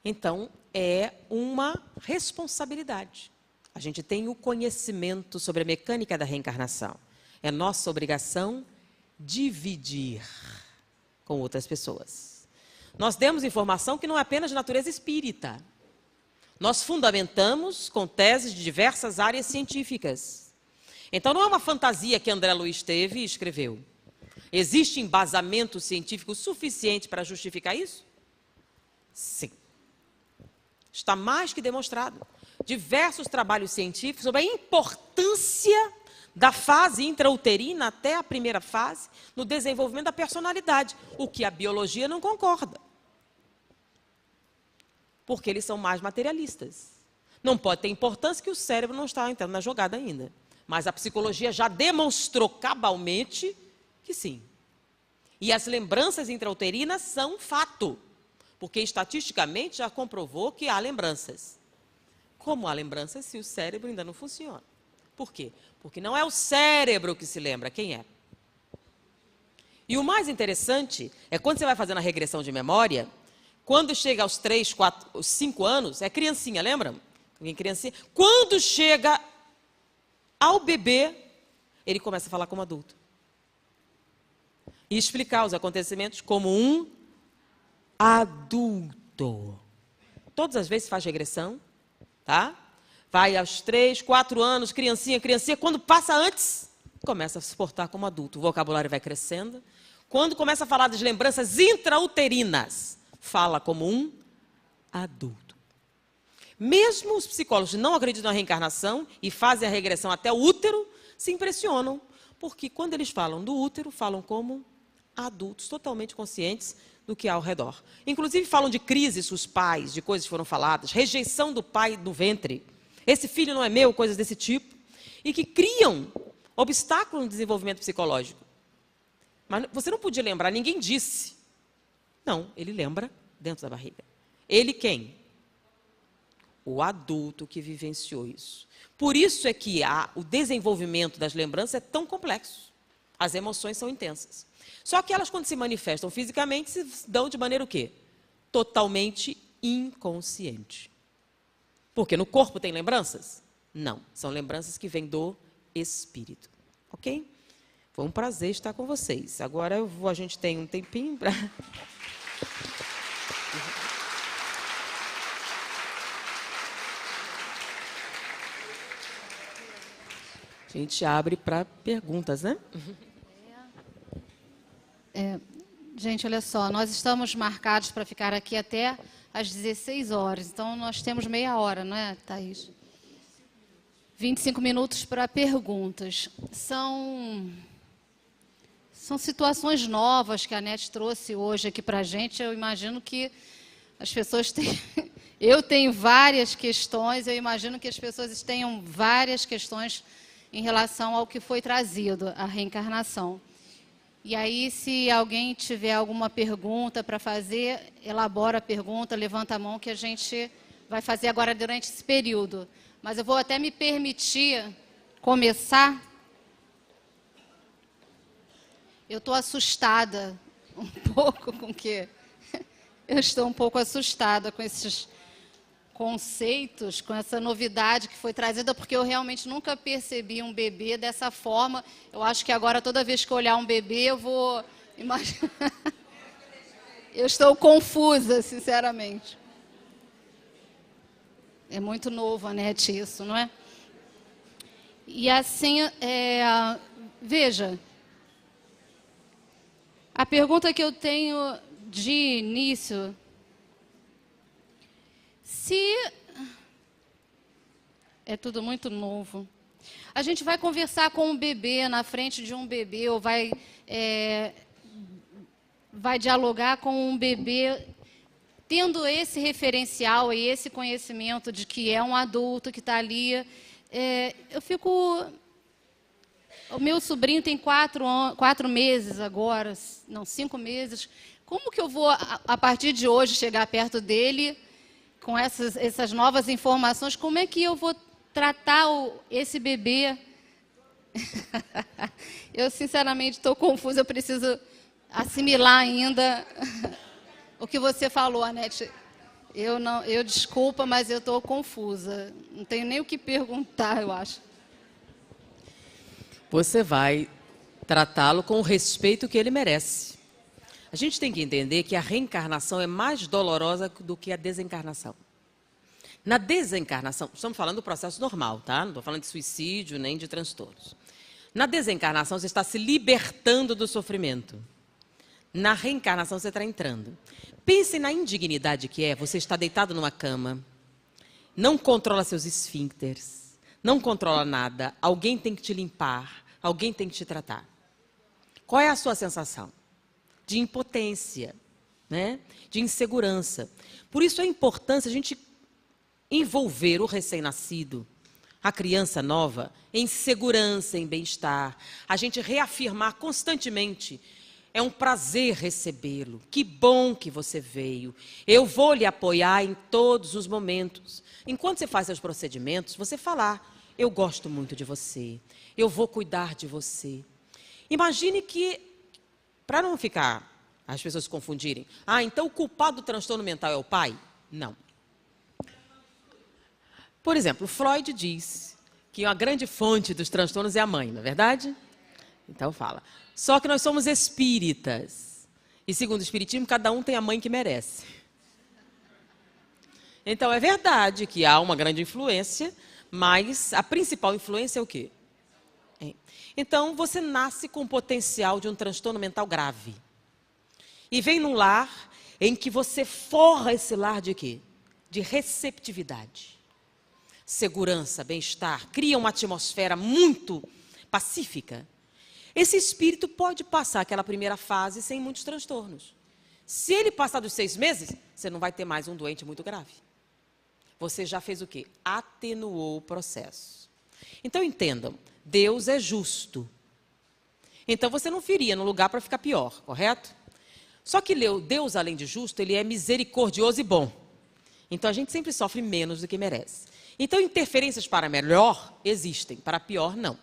Então, é uma responsabilidade. A gente tem o conhecimento sobre a mecânica da reencarnação. É nossa obrigação dividir com outras pessoas. Nós demos informação que não é apenas de natureza espírita. Nós fundamentamos com teses de diversas áreas científicas. Então, não é uma fantasia que André Luiz teve e escreveu. Existe embasamento científico suficiente para justificar isso? Sim. Está mais que demonstrado. Diversos trabalhos científicos sobre a importância da fase intrauterina até a primeira fase no desenvolvimento da personalidade, o que a biologia não concorda. Porque eles são mais materialistas. Não pode ter importância que o cérebro não está entrando na jogada ainda. Mas a psicologia já demonstrou cabalmente que sim. E as lembranças intrauterinas são fato. Porque estatisticamente já comprovou que há lembranças. Como há lembranças se o cérebro ainda não funciona? Por quê? Porque não é o cérebro que se lembra, quem é? E o mais interessante é quando você vai fazendo a regressão de memória, quando chega aos 3, 4, 5 anos, é criancinha, lembra? Criancinha. Quando chega ao bebê, ele começa a falar como adulto. E explicar os acontecimentos como um adulto. Todas as vezes faz regressão, tá? Vai aos 3, 4 anos, criancinha, quando passa antes, começa a se portar como adulto. O vocabulário vai crescendo. Quando começa a falar das lembranças intrauterinas, fala como um adulto. Mesmo os psicólogos que não acreditam na reencarnação e fazem a regressão até o útero, se impressionam, porque quando eles falam do útero, falam como adultos, totalmente conscientes do que há ao redor. Inclusive falam de crises dos pais, de coisas que foram faladas, rejeição do pai no ventre. Esse filho não é meu, coisas desse tipo. E que criam obstáculos no desenvolvimento psicológico. Mas você não podia lembrar, ninguém disse. Não, ele lembra dentro da barriga. Ele quem? O adulto que vivenciou isso. Por isso é que o desenvolvimento das lembranças é tão complexo. As emoções são intensas. Só que elas, quando se manifestam fisicamente, se dão de maneira o quê? Totalmente inconsciente. Porque no corpo tem lembranças? Não, são lembranças que vêm do espírito. Ok? Foi um prazer estar com vocês. Agora a gente tem um tempinho para... A gente abre para perguntas, né? Gente, olha só, nós estamos marcados para ficar aqui até às 16 horas. Então, nós temos meia hora, não é, Thaís? 25 minutos para perguntas. São situações novas que a NET trouxe hoje aqui para a gente. Eu imagino que as pessoas têm... Eu tenho várias questões, eu imagino que as pessoas tenham várias questões em relação ao que foi trazido, a reencarnação. E aí, se alguém tiver alguma pergunta para fazer, elabora a pergunta, levanta a mão, que a gente vai fazer agora durante esse período. Mas eu vou até me permitir começar. Eu estou assustada um pouco com que... Eu estou um pouco assustada com esses conceitos, com essa novidade que foi trazida, porque eu realmente nunca percebi um bebê dessa forma. Eu acho que agora, toda vez que eu olhar um bebê, eu vou imaginar... Eu estou confusa, sinceramente. É muito novo, Anete, isso, não é? E assim, veja, a pergunta que eu tenho de início... Se é tudo muito novo, a gente vai conversar com um bebê, na frente de um bebê, ou vai dialogar com um bebê, tendo esse referencial e esse conhecimento de que é um adulto que está ali. Eu fico... O meu sobrinho tem 4 meses agora, não, 5 meses. Como que eu vou, a partir de hoje, chegar perto dele... Com essas novas informações, como é que eu vou tratar esse bebê? Eu, sinceramente, estou confusa, eu preciso assimilar ainda o que você falou, Anete. Eu desculpa, mas eu estou confusa. Não tenho nem o que perguntar, eu acho. Você vai tratá-lo com o respeito que ele merece. A gente tem que entender que a reencarnação é mais dolorosa do que a desencarnação. Na desencarnação, estamos falando do processo normal, tá? Não estou falando de suicídio nem de transtornos. Na desencarnação, você está se libertando do sofrimento. Na reencarnação, você está entrando. Pense na indignidade que é você estar deitado numa cama, não controla seus esfíncteres, não controla nada, alguém tem que te limpar, alguém tem que te tratar. Qual é a sua sensação? De impotência, né? De insegurança. Por isso a importância a gente envolver o recém-nascido, a criança nova, em segurança, em bem-estar. A gente reafirmar constantemente, é um prazer recebê-lo, que bom que você veio, eu vou lhe apoiar em todos os momentos. Enquanto você faz seus procedimentos, você falar, eu gosto muito de você, eu vou cuidar de você. Imagine que... Para não ficar, as pessoas se confundirem. Então o culpado do transtorno mental é o pai? Não. Por exemplo, Freud diz que a grande fonte dos transtornos é a mãe, não é verdade? Então fala. Só que nós somos espíritas. E segundo o espiritismo, cada um tem a mãe que merece. Então é verdade que há uma grande influência, mas a principal influência é o quê? Então, você nasce com o potencial de um transtorno mental grave. E vem num lar em que você forra esse lar de quê? De receptividade, segurança, bem-estar, cria uma atmosfera muito pacífica. Esse espírito pode passar aquela primeira fase sem muitos transtornos. Se ele passar dos 6 meses, você não vai ter mais um doente muito grave. Você já fez o quê? Atenuou o processo. Então, entendam. Deus é justo. Então, você não viria no lugar para ficar pior, correto? Só que Deus, além de justo, ele é misericordioso e bom. Então, a gente sempre sofre menos do que merece. Então, interferências para melhor existem, para pior, não.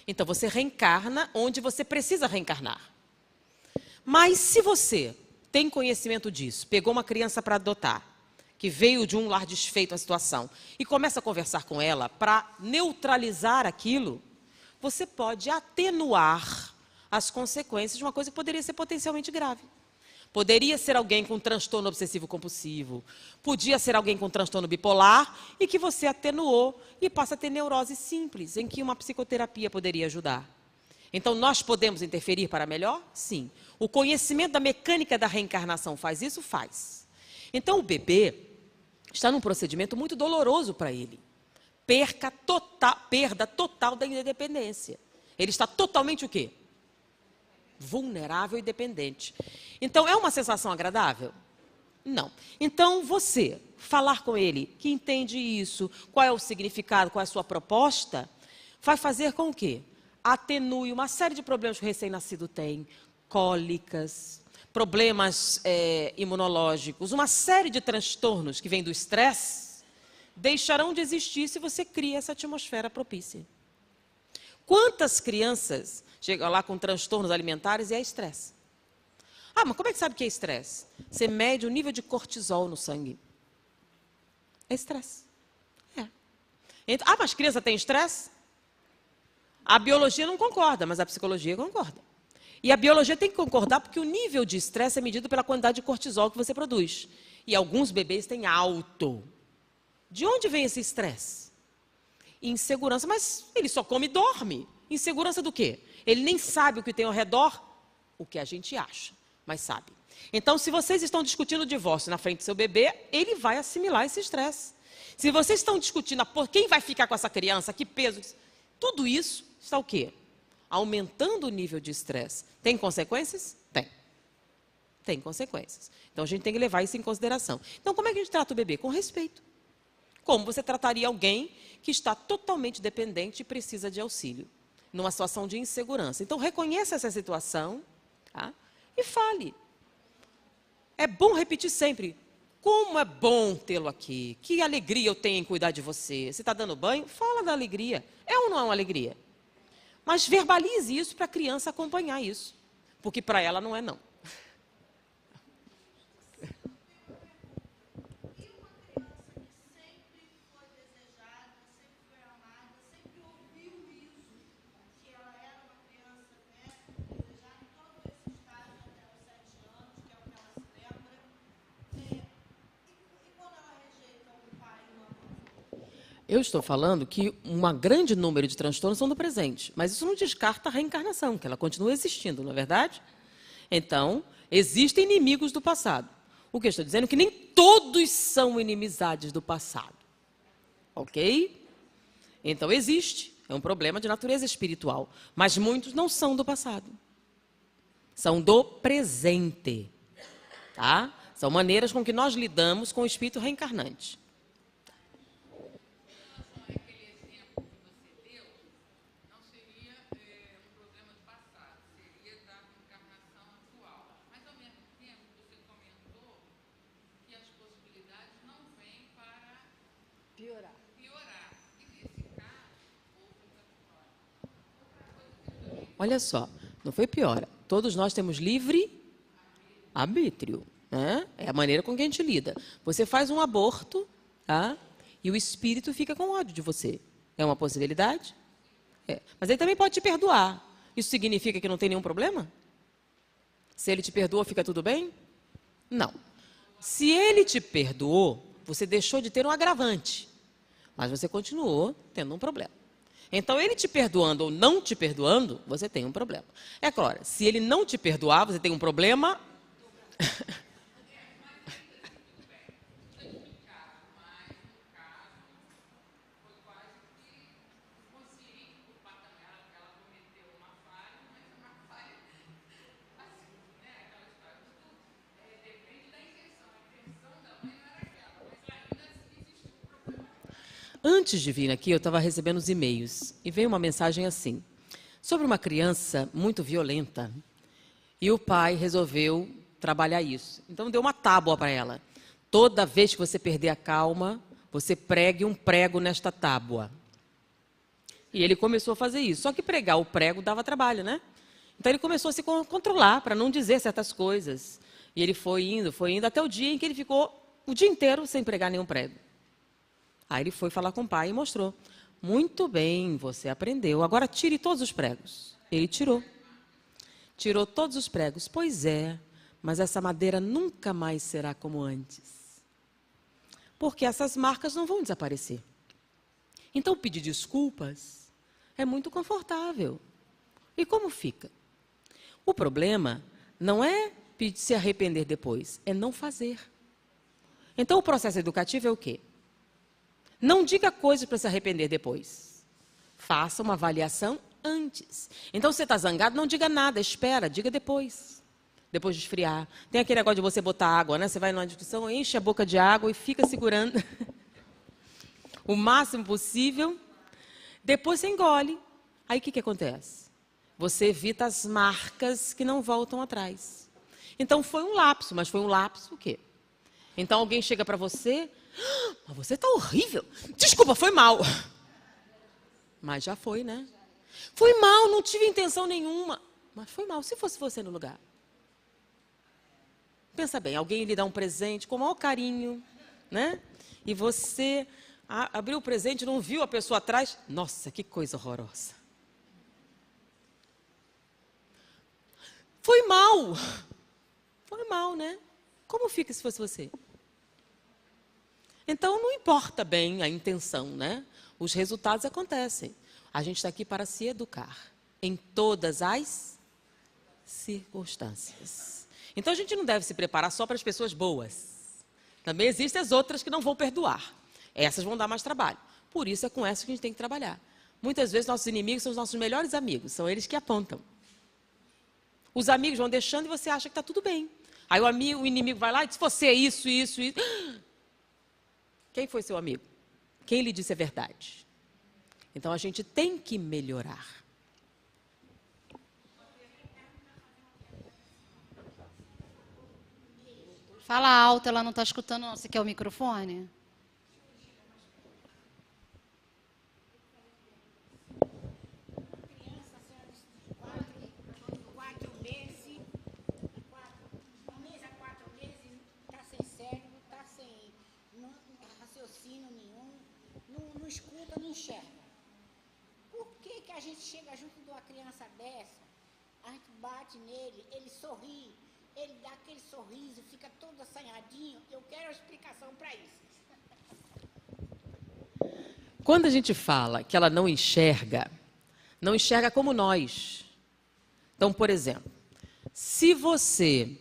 Então, você reencarna onde você precisa reencarnar. Mas se você tem conhecimento disso, pegou uma criança para adotar, que veio de um lar desfeito a situação, e começa a conversar com ela para neutralizar aquilo, você pode atenuar as consequências de uma coisa que poderia ser potencialmente grave. Poderia ser alguém com transtorno obsessivo-compulsivo, podia ser alguém com transtorno bipolar, e que você atenuou e passa a ter neurose simples, em que uma psicoterapia poderia ajudar. Então, nós podemos interferir para melhor? Sim. O conhecimento da mecânica da reencarnação faz isso? Faz. Então, o bebê está num procedimento muito doloroso para ele. Perda total da independência. Ele está totalmente o quê? Vulnerável e dependente. Então, é uma sensação agradável? Não. Então, você falar com ele, que entende isso, qual é o significado, qual é a sua proposta, vai fazer com que atenue uma série de problemas que o recém-nascido tem, cólicas, problemas imunológicos, uma série de transtornos que vêm do estresse, deixarão de existir se você cria essa atmosfera propícia. Quantas crianças chegam lá com transtornos alimentares e é estresse? Ah, mas como é que sabe que é estresse? Você mede o nível de cortisol no sangue. É estresse. Ah, mas criança tem estresse? A biologia não concorda, mas a psicologia concorda. E a biologia tem que concordar porque o nível de estresse é medido pela quantidade de cortisol que você produz. E alguns bebês têm alto. De onde vem esse estresse? Insegurança, mas ele só come e dorme. Insegurança do quê? Ele nem sabe o que tem ao redor, o que a gente acha, mas sabe. Então, se vocês estão discutindo o divórcio na frente do seu bebê, ele vai assimilar esse estresse. Se vocês estão discutindo quem vai ficar com essa criança, que peso, tudo isso está o quê? Aumentando o nível de estresse. Tem consequências? Tem. Tem consequências. Então, a gente tem que levar isso em consideração. Então, como é que a gente trata o bebê? Com respeito. Como você trataria alguém que está totalmente dependente e precisa de auxílio, numa situação de insegurança. Então, reconheça essa situação, tá? E fale. É bom repetir sempre. Como é bom tê-lo aqui. Que alegria eu tenho em cuidar de você. Você está dando banho? Fala da alegria. É ou não é uma alegria? Mas verbalize isso para a criança acompanhar isso. Porque para ela não é não. Eu estou falando que um grande número de transtornos são do presente, mas isso não descarta a reencarnação, que ela continua existindo, não é verdade? Então, existem inimigos do passado. O que eu estou dizendo é que nem todos são inimizades do passado. Ok? Então, existe. É um problema de natureza espiritual. Mas muitos não são do passado. São do presente. Tá? São maneiras com que nós lidamos com o espírito reencarnante. Olha só, não foi piora. Todos nós temos livre arbítrio, né? É a maneira com que a gente lida. Você faz um aborto, tá? E o espírito fica com ódio de você. É uma possibilidade? É. Mas ele também pode te perdoar. Isso significa que não tem nenhum problema? Se ele te perdoou, fica tudo bem? Não. Se ele te perdoou, você deixou de ter um agravante. Mas você continuou tendo um problema. Então, ele te perdoando ou não te perdoando, você tem um problema. É claro, se ele não te perdoar, você tem um problema. Antes de vir aqui, eu estava recebendo os e-mails e veio uma mensagem assim, sobre uma criança muito violenta, e o pai resolveu trabalhar isso. Então, deu uma tábua para ela. Toda vez que você perder a calma, você pregue um prego nesta tábua. E ele começou a fazer isso. Só que pregar o prego dava trabalho, né? Então ele começou a se controlar para não dizer certas coisas. E ele foi indo, até o dia em que ele ficou o dia inteiro sem pregar nenhum prego. Aí ele foi falar com o pai e mostrou. Muito bem, você aprendeu. Agora tire todos os pregos. Ele tirou. Tirou todos os pregos. Pois é, mas essa madeira nunca mais será como antes. Porque essas marcas não vão desaparecer. Então pedir desculpas é muito confortável. E como fica? O problema não é se arrepender depois, é não fazer. Então o processo educativo é o quê? Não diga coisas para se arrepender depois. Faça uma avaliação antes. Então, se você está zangado, não diga nada, espera, diga depois. Depois de esfriar. Tem aquele negócio de você botar água, né? Você vai numa discussão, enche a boca de água e fica segurando o máximo possível. Depois você engole. Aí o que acontece? Você evita as marcas que não voltam atrás. Então, foi um lapso, mas foi um lapso o quê? Então, alguém chega para você... Mas você está horrível. Desculpa, foi mal. Mas já foi, né? Foi mal, não tive intenção nenhuma. Mas foi mal, se fosse você no lugar. Pensa bem, alguém lhe dá um presente com o maior carinho, né? E você abriu o presente, não viu a pessoa atrás. Nossa, que coisa horrorosa. Foi mal. Foi mal, né? Como fica se fosse você? Então, não importa bem a intenção, né? Os resultados acontecem. A gente está aqui para se educar em todas as circunstâncias. Então, a gente não deve se preparar só para as pessoas boas. Também existem as outras que não vão perdoar. Essas vão dar mais trabalho. Por isso, é com essas que a gente tem que trabalhar. Muitas vezes, nossos inimigos são os nossos melhores amigos. São eles que apontam. Os amigos vão deixando e você acha que está tudo bem. Aí o inimigo vai lá e diz, você é isso, isso, isso... Quem foi seu amigo? Quem lhe disse a verdade? Então, a gente tem que melhorar. Fala alto, ela não está escutando, não. Você quer o microfone? Não escuta, não enxerga. Por que a gente chega junto de uma criança dessa, a gente bate nele, ele sorri, ele dá aquele sorriso, fica todo assanhadinho? Eu quero uma explicação para isso. Quando a gente fala que ela não enxerga como nós. Então, por exemplo, se você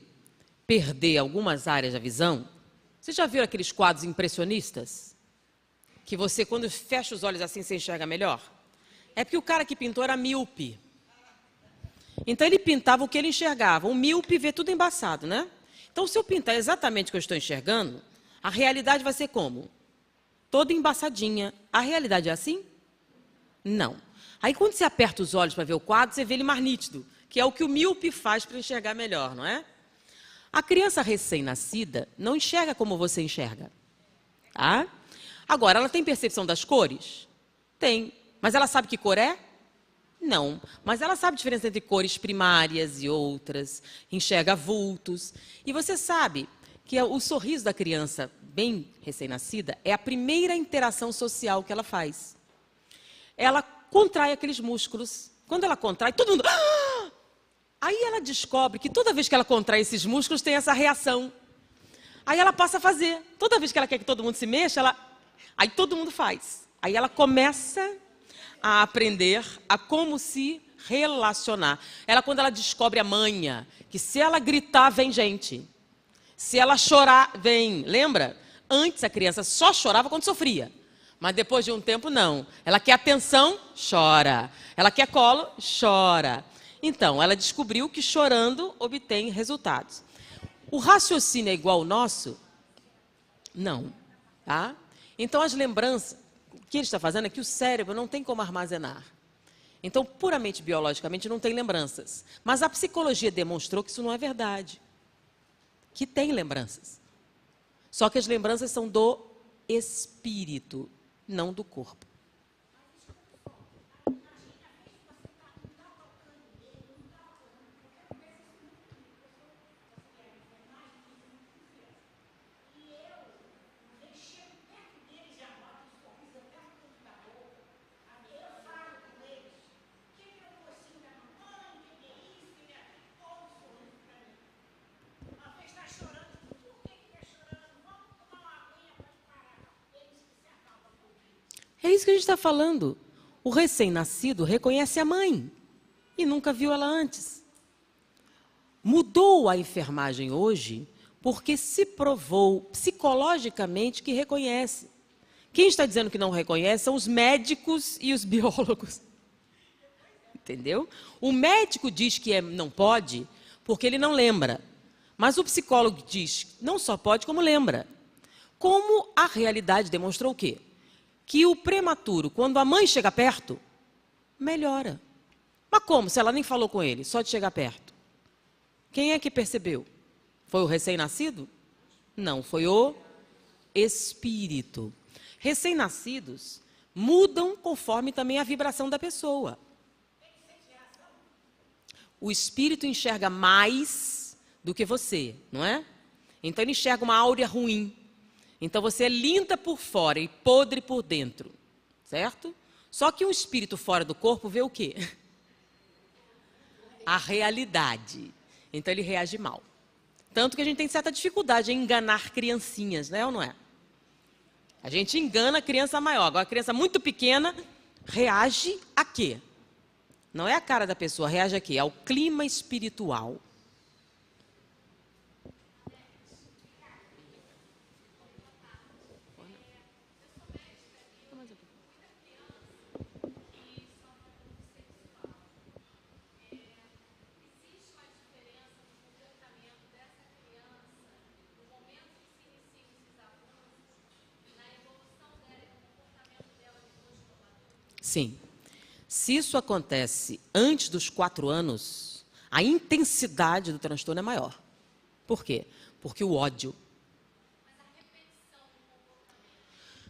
perder algumas áreas da visão, você já viu aqueles quadros impressionistas? Que você, quando fecha os olhos assim, você enxerga melhor? É porque o cara que pintou era míope. Então, ele pintava o que ele enxergava. O míope vê tudo embaçado, né? Então, se eu pintar exatamente o que eu estou enxergando, a realidade vai ser como? Toda embaçadinha. A realidade é assim? Não. Aí, quando você aperta os olhos para ver o quadro, você vê ele mais nítido, que é o que o míope faz para enxergar melhor, não é? A criança recém-nascida não enxerga como você enxerga. Tá? Agora, ela tem percepção das cores? Tem. Mas ela sabe que cor é? Não. Mas ela sabe a diferença entre cores primárias e outras, enxerga vultos. E você sabe que o sorriso da criança bem recém-nascida é a primeira interação social que ela faz. Ela contrai aqueles músculos. Quando ela contrai, todo mundo... Ah! Aí ela descobre que toda vez que ela contrai esses músculos, tem essa reação. Aí ela passa a fazer. Toda vez que ela quer que todo mundo se mexa, aí todo mundo faz. Aí ela começa a aprender a como se relacionar. Quando ela descobre a manha, que se ela gritar, vem gente. Se ela chorar, vem. Lembra? Antes a criança só chorava quando sofria. Mas depois de um tempo, não. Ela quer atenção, chora. Ela quer colo, chora. Então, ela descobriu que chorando obtém resultados. O raciocínio é igual ao nosso? Não. Tá? Então, as lembranças, o que ele está fazendo é que o cérebro não tem como armazenar. Então, puramente biologicamente, não tem lembranças. Mas a psicologia demonstrou que isso não é verdade. Que tem lembranças. Só que as lembranças são do espírito, não do corpo. É isso que a gente está falando. O recém-nascido reconhece a mãe e nunca viu ela antes. Mudou a enfermagem hoje porque se provou psicologicamente que reconhece. Quem está dizendo que não reconhece são os médicos e os biólogos. Entendeu? O médico diz que não pode porque ele não lembra. Mas o psicólogo diz não só pode, como lembra. Como a realidade demonstrou o quê? Que o prematuro, quando a mãe chega perto, melhora. Mas como? Se ela nem falou com ele, só de chegar perto. Quem é que percebeu? Foi o recém-nascido? Não, foi o espírito. Recém-nascidos mudam conforme também a vibração da pessoa. O espírito enxerga mais do que você, não é? Então ele enxerga uma áurea ruim. Então você é linda por fora e podre por dentro, certo? Só que um espírito fora do corpo vê o quê? A realidade. Então ele reage mal. Tanto que a gente tem certa dificuldade em enganar criancinhas, né ou não é? A gente engana a criança maior. Agora a criança muito pequena reage a quê? Não é a cara da pessoa, reage a quê? Ao clima espiritual. Sim. Se isso acontece antes dos 4 anos, a intensidade do transtorno é maior. Por quê? Porque o ódio.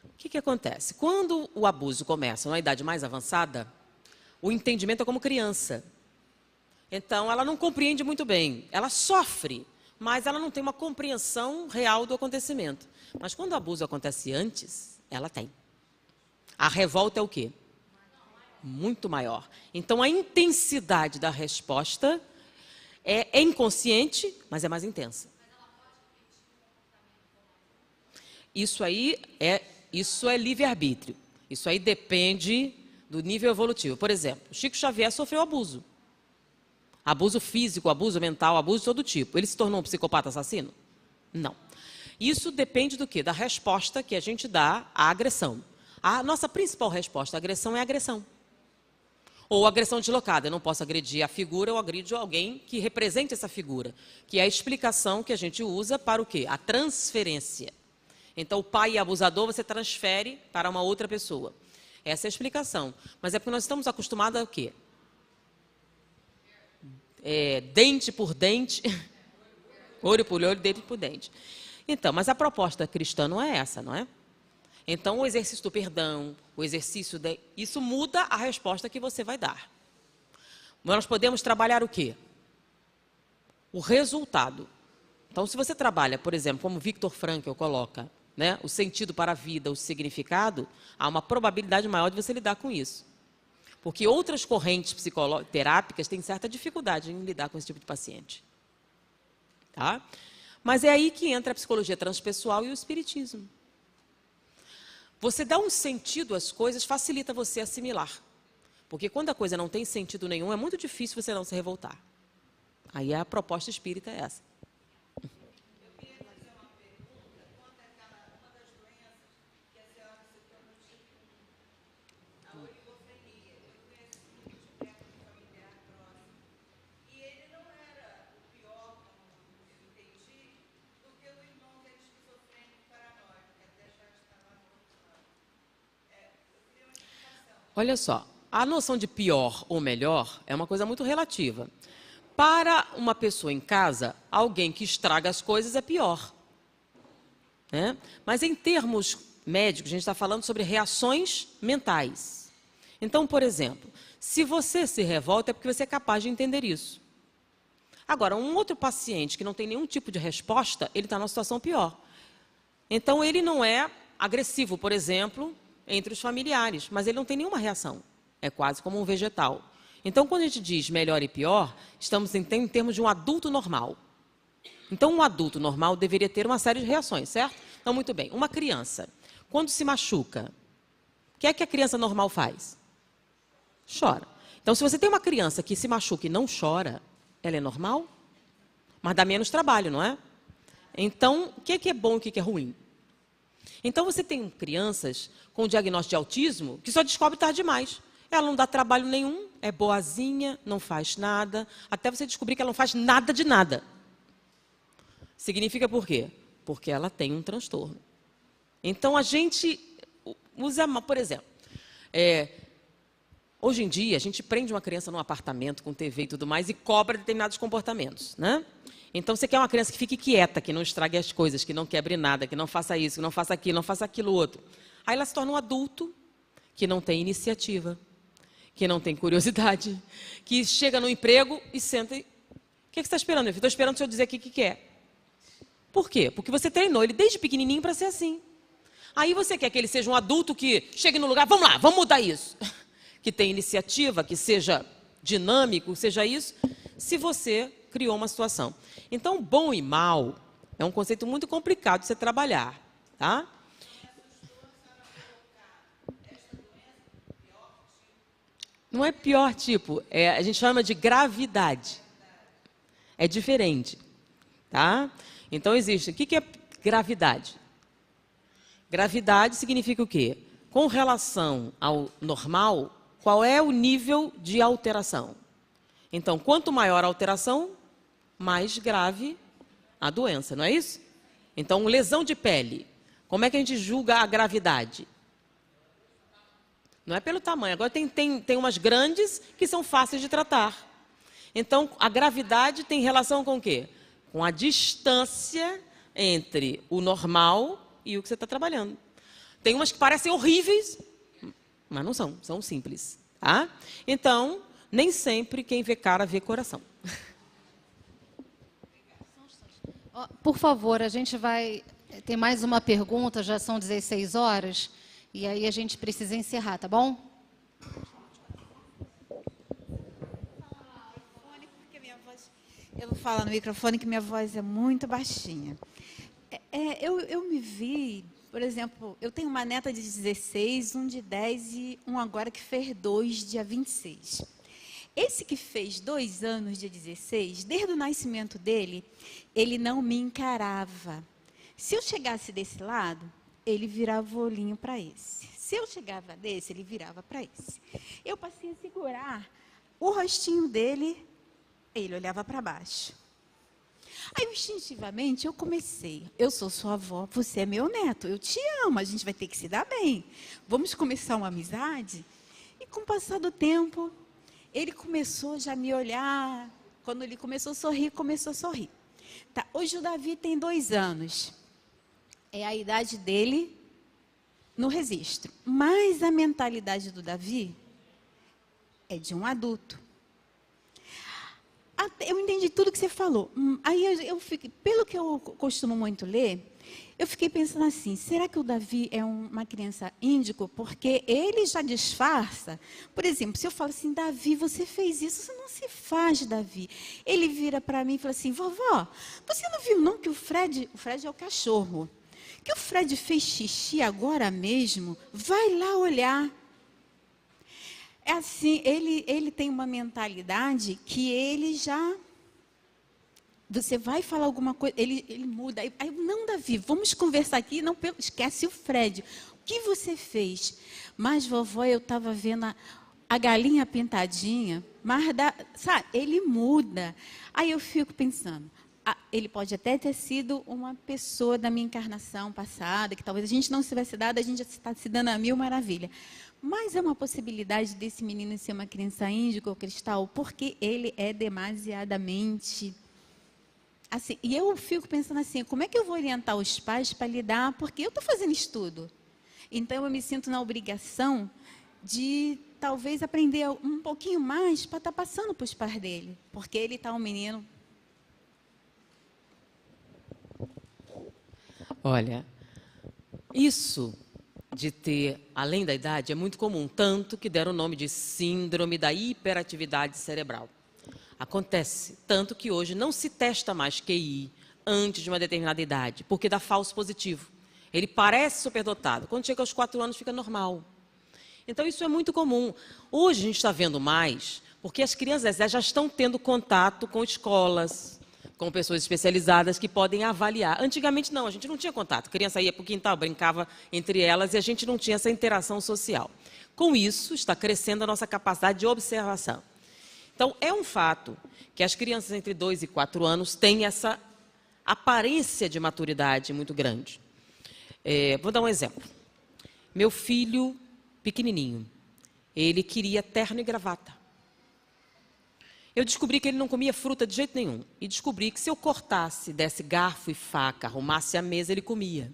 O que acontece? Quando o abuso começa numa idade mais avançada, o entendimento é como criança. Então, ela não compreende muito bem. Ela sofre, mas ela não tem uma compreensão real do acontecimento. Mas quando o abuso acontece antes, ela tem. A revolta é o quê? Muito maior. Então, a intensidade da resposta é inconsciente, mas é mais intensa. Isso é livre-arbítrio. Isso aí depende do nível evolutivo. Por exemplo, Chico Xavier sofreu abuso. Abuso físico, abuso mental, abuso de todo tipo. Ele se tornou um psicopata assassino? Não. Isso depende do quê? Da resposta que a gente dá à agressão. A nossa principal resposta à agressão é a agressão. Ou agressão deslocada. Eu não posso agredir a figura, eu agrido alguém que represente essa figura. Que é a explicação que a gente usa para o quê? A transferência. Então, o pai é abusador, você transfere para uma outra pessoa. Essa é a explicação. Mas é porque nós estamos acostumados a quê? Dente por dente, olho por olho, dente por dente. Então, mas a proposta cristã não é essa, não é? Então, o exercício do perdão, o exercício isso muda a resposta que você vai dar. Nós podemos trabalhar o quê? O resultado. Então, se você trabalha, por exemplo, como Viktor Frankl coloca, né, o sentido para a vida, o significado, há uma probabilidade maior de você lidar com isso. Porque outras correntes terápicas têm certa dificuldade em lidar com esse tipo de paciente. Tá? Mas é aí que entra a psicologia transpessoal e o espiritismo. Você dá um sentido às coisas, facilita você assimilar. Porque quando a coisa não tem sentido nenhum, é muito difícil você não se revoltar. Aí a proposta espírita é essa. Olha só, a noção de pior ou melhor é uma coisa muito relativa. Para uma pessoa em casa, alguém que estraga as coisas é pior. Né? Mas em termos médicos, a gente está falando sobre reações mentais. Então, por exemplo, se você se revolta é porque você é capaz de entender isso. Agora, um outro paciente que não tem nenhum tipo de resposta, ele está numa situação pior. Então, ele não é agressivo, por exemplo, entre os familiares, mas ele não tem nenhuma reação. É quase como um vegetal. Então, quando a gente diz melhor e pior, estamos em termos de um adulto normal. Então, um adulto normal deveria ter uma série de reações, certo? Então, muito bem. Uma criança, quando se machuca, O que é que a criança normal faz? Chora. Então, se você tem uma criança que se machuca e não chora, ela é normal? Mas dá menos trabalho, não é? Então, o que é bom e o que é ruim? Então, você tem crianças com diagnóstico de autismo que só descobre tarde demais. Ela não dá trabalho nenhum, é boazinha, não faz nada, até você descobrir que ela não faz nada de nada. Significa por quê? Porque ela tem um transtorno. Então, a gente usa, por exemplo, hoje em dia, a gente prende uma criança num apartamento com TV e tudo mais e cobra determinados comportamentos, né? Então, você quer uma criança que fique quieta, que não estrague as coisas, que não quebre nada, que não faça isso, que não faça aquilo, não faça aquilo outro. Aí ela se torna um adulto que não tem iniciativa, que não tem curiosidade, que chega no emprego e senta e... O que você está esperando, meu filho? Estou esperando o senhor dizer o que quer. Por quê? Porque você treinou ele desde pequenininho para ser assim. Aí você quer que ele seja um adulto que chegue no lugar, vamos lá, vamos mudar isso. Que tenha iniciativa, que seja dinâmico, seja isso, se você criou uma situação. Então, bom e mal é um conceito muito complicado de você trabalhar, tá? Não é pior tipo, a gente chama de gravidade. É diferente, tá? Então, existe. O que é gravidade? Gravidade significa o quê? Com relação ao normal, qual é o nível de alteração? Então, quanto maior a alteração, mais grave a doença, não é isso? Então, lesão de pele. Como é que a gente julga a gravidade? Não é pelo tamanho. Agora, tem umas grandes que são fáceis de tratar. Então, a gravidade tem relação com o quê? Com a distância entre o normal e o que você está trabalhando. Tem umas que parecem horríveis, mas não são, são simples. Tá? Então, nem sempre quem vê cara vê coração. Por favor, a gente vai ter mais uma pergunta, já são 16 horas, e aí a gente precisa encerrar, tá bom? Eu vou falar no microfone que minha voz é muito baixinha. Eu me vi, por exemplo, eu tenho uma neta de 16, um de 10 e um agora que fez 2, dia 26. Esse que fez 2 anos, dia 16, desde o nascimento dele, ele não me encarava. Se eu chegasse desse lado, ele virava o olhinho para esse. Se eu chegava desse, ele virava para esse. Eu passei a segurar o rostinho dele, ele olhava para baixo. Aí, instintivamente, eu comecei. Eu sou sua avó, você é meu neto, eu te amo, a gente vai ter que se dar bem. Vamos começar uma amizade? E com o passar do tempo, ele começou já a me olhar. Quando ele começou a sorrir. Tá, hoje o Davi tem 2 anos. É a idade dele no registro. Mas a mentalidade do Davi é de um adulto. Eu entendi tudo que você falou. Aí eu fiquei, pelo que eu costumo muito ler, eu fiquei pensando assim, será que o Davi é uma criança índico? Porque ele já disfarça. Por exemplo, se eu falo assim, Davi, você fez isso, você não se faz, Davi. Ele vira para mim e fala assim, vovó, você não viu não que o Fred é o cachorro, que o Fred fez xixi agora mesmo? Vai lá olhar. É assim, ele tem uma mentalidade que ele já... Você vai falar alguma coisa, ele muda. Aí, não, Davi, vamos conversar aqui, não esquece o Fred. O que você fez? Mas, vovó, eu estava vendo a galinha pintadinha, mas, sabe, ele muda. Aí eu fico pensando, ele pode até ter sido uma pessoa da minha encarnação passada, que talvez a gente não se tivesse dado, a gente já está se dando a 1000 maravilha. Mas é uma possibilidade desse menino ser uma criança índica ou cristal, porque ele é demasiadamente... Assim, e eu fico pensando assim, como é que eu vou orientar os pais para lidar? Porque eu estou fazendo estudo. Então, eu me sinto na obrigação de, talvez, aprender um pouquinho mais para estar passando para os pais dele. Porque ele está um menino... Olha, isso de ter, além da idade, é muito comum. Tanto que deram o nome de síndrome da hiperatividade cerebral. Acontece, tanto que hoje não se testa mais QI antes de uma determinada idade, porque dá falso positivo. Ele parece superdotado. Quando chega aos 4 anos, fica normal. Então, isso é muito comum. Hoje, a gente está vendo mais, porque as crianças já estão tendo contato com escolas, com pessoas especializadas que podem avaliar. Antigamente, não, a gente não tinha contato. A criança ia para o quintal, brincava entre elas e a gente não tinha essa interação social. Com isso, está crescendo a nossa capacidade de observação. Então, é um fato que as crianças entre 2 e 4 anos têm essa aparência de maturidade muito grande. Vou dar um exemplo. Meu filho, pequenininho, ele queria terno e gravata. Eu descobri que ele não comia fruta de jeito nenhum. E descobri que se eu cortasse, desse garfo e faca, arrumasse a mesa, ele comia.